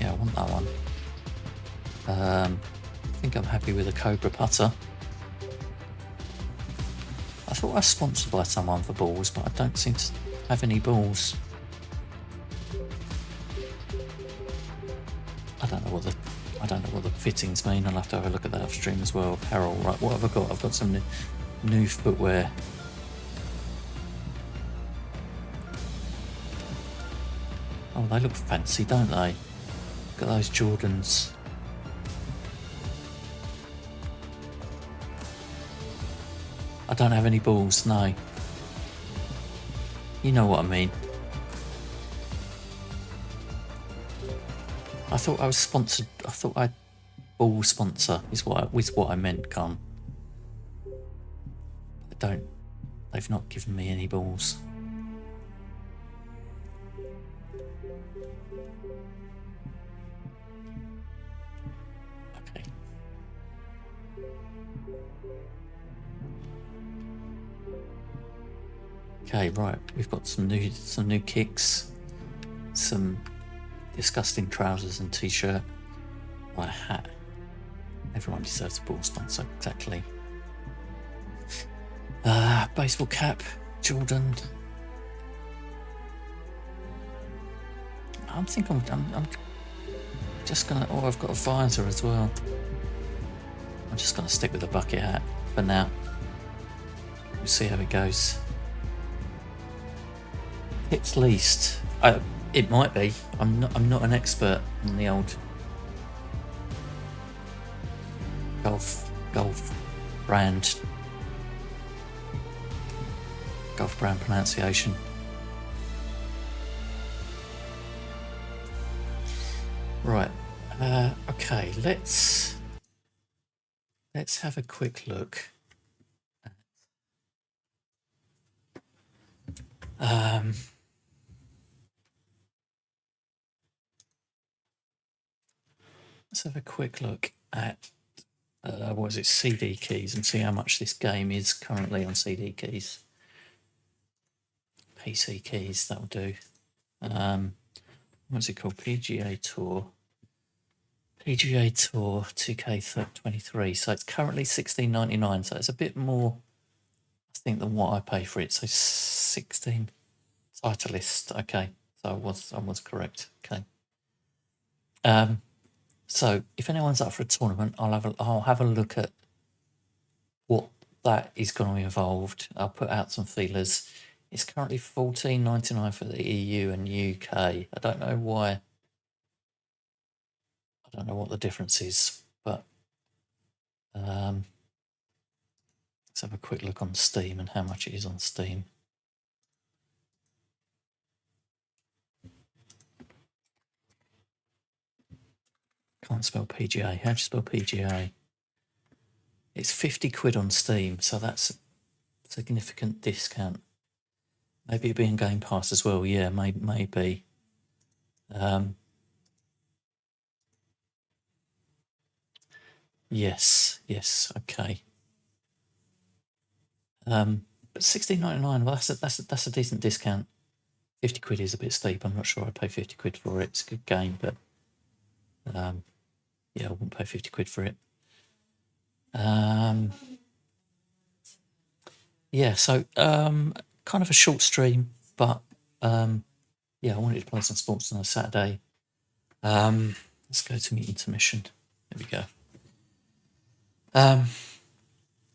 Yeah, I want that one. I think I'm happy with the Cobra putter. I thought I was sponsored by someone for balls, but I don't seem to have any balls. I don't know what the fittings mean. I'll have to have a look at that off stream as well. Apparel, right? What have I got? I've got some new footwear. Oh, they look fancy, don't they? Look at those Jordans. I don't have any balls, no. You know what I mean. I thought I was sponsored. I thought I ball sponsor is what I meant, Con. They've not given me any balls. Okay. Okay, right. We've got some new kicks, some disgusting trousers and t-shirt, right, a hat. Everyone deserves a ball sponsor, exactly. Baseball cap, Jordan. I'm just gonna. Oh, I've got a visor as well. I'm just gonna stick with the bucket hat for now. We'll see how it goes. It's least. It might be. I'm not an expert in the old golf brand pronunciation. Right. Okay. Let's have a quick look. Let's have a quick look at CD keys and see how much this game is currently on CD keys. PC keys, that'll do. What's it called? PGA Tour 2K23. So it's currently $16.99. So it's a bit more, I think, than what I pay for it. So 16 Titleist. Okay, so I was correct. Okay. So if anyone's up for a tournament, I'll have a look at what that is going to be involved. I'll put out some feelers. It's currently $14.99 for the EU and UK. I don't know why. I don't know what the difference is, but let's have a quick look on Steam and how much it is on Steam. Can't spell PGA. How do you spell PGA? It's 50 quid on Steam, so that's a significant discount. Maybe it'll be in Game Pass as well. Yeah, maybe. Yes, okay. But $16.99. Well, that's a decent discount. 50 quid is a bit steep. I'm not sure I'd pay 50 quid for it. It's a good game, but yeah, I wouldn't pay 50 quid for it. Yeah, so kind of a short stream, but yeah, I wanted to play some sports on a Saturday. Let's go to the intermission. There we go.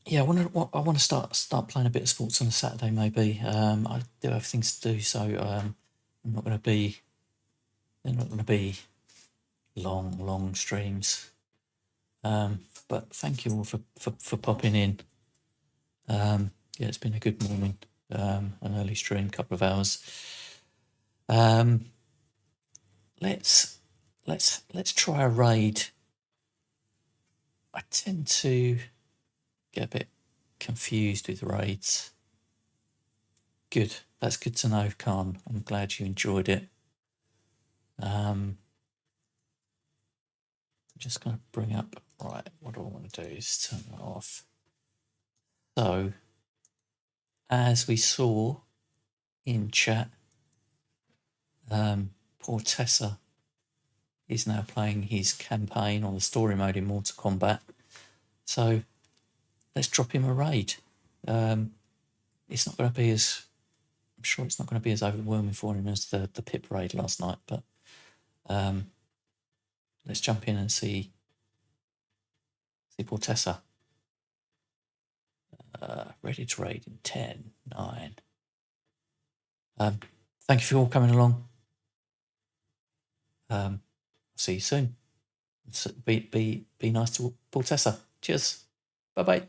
Yeah, I want to start playing a bit of sports on a Saturday. Maybe I do have things to do, so I'm not going to be. They're not going to be long streams. But thank you all for popping in. Yeah, it's been a good morning. An early stream, couple of hours. Let's try a raid. I tend to get a bit confused with raids. Good. That's good to know, Khan. I'm glad you enjoyed it. I'm just going to bring up, right, what I want to do is turn that off. So, as we saw in chat, poor Tessa is now playing his campaign on the story mode in Mortal Kombat. So, let's drop him a raid. It's not going to be as, I'm sure it's not going to be as overwhelming for him as the pip raid last night, but let's jump in and see poor Tessa. ready to raid in 10, 9. Thank you for all coming along. See you soon. Be nice to Paul Tessa. Cheers. Bye bye.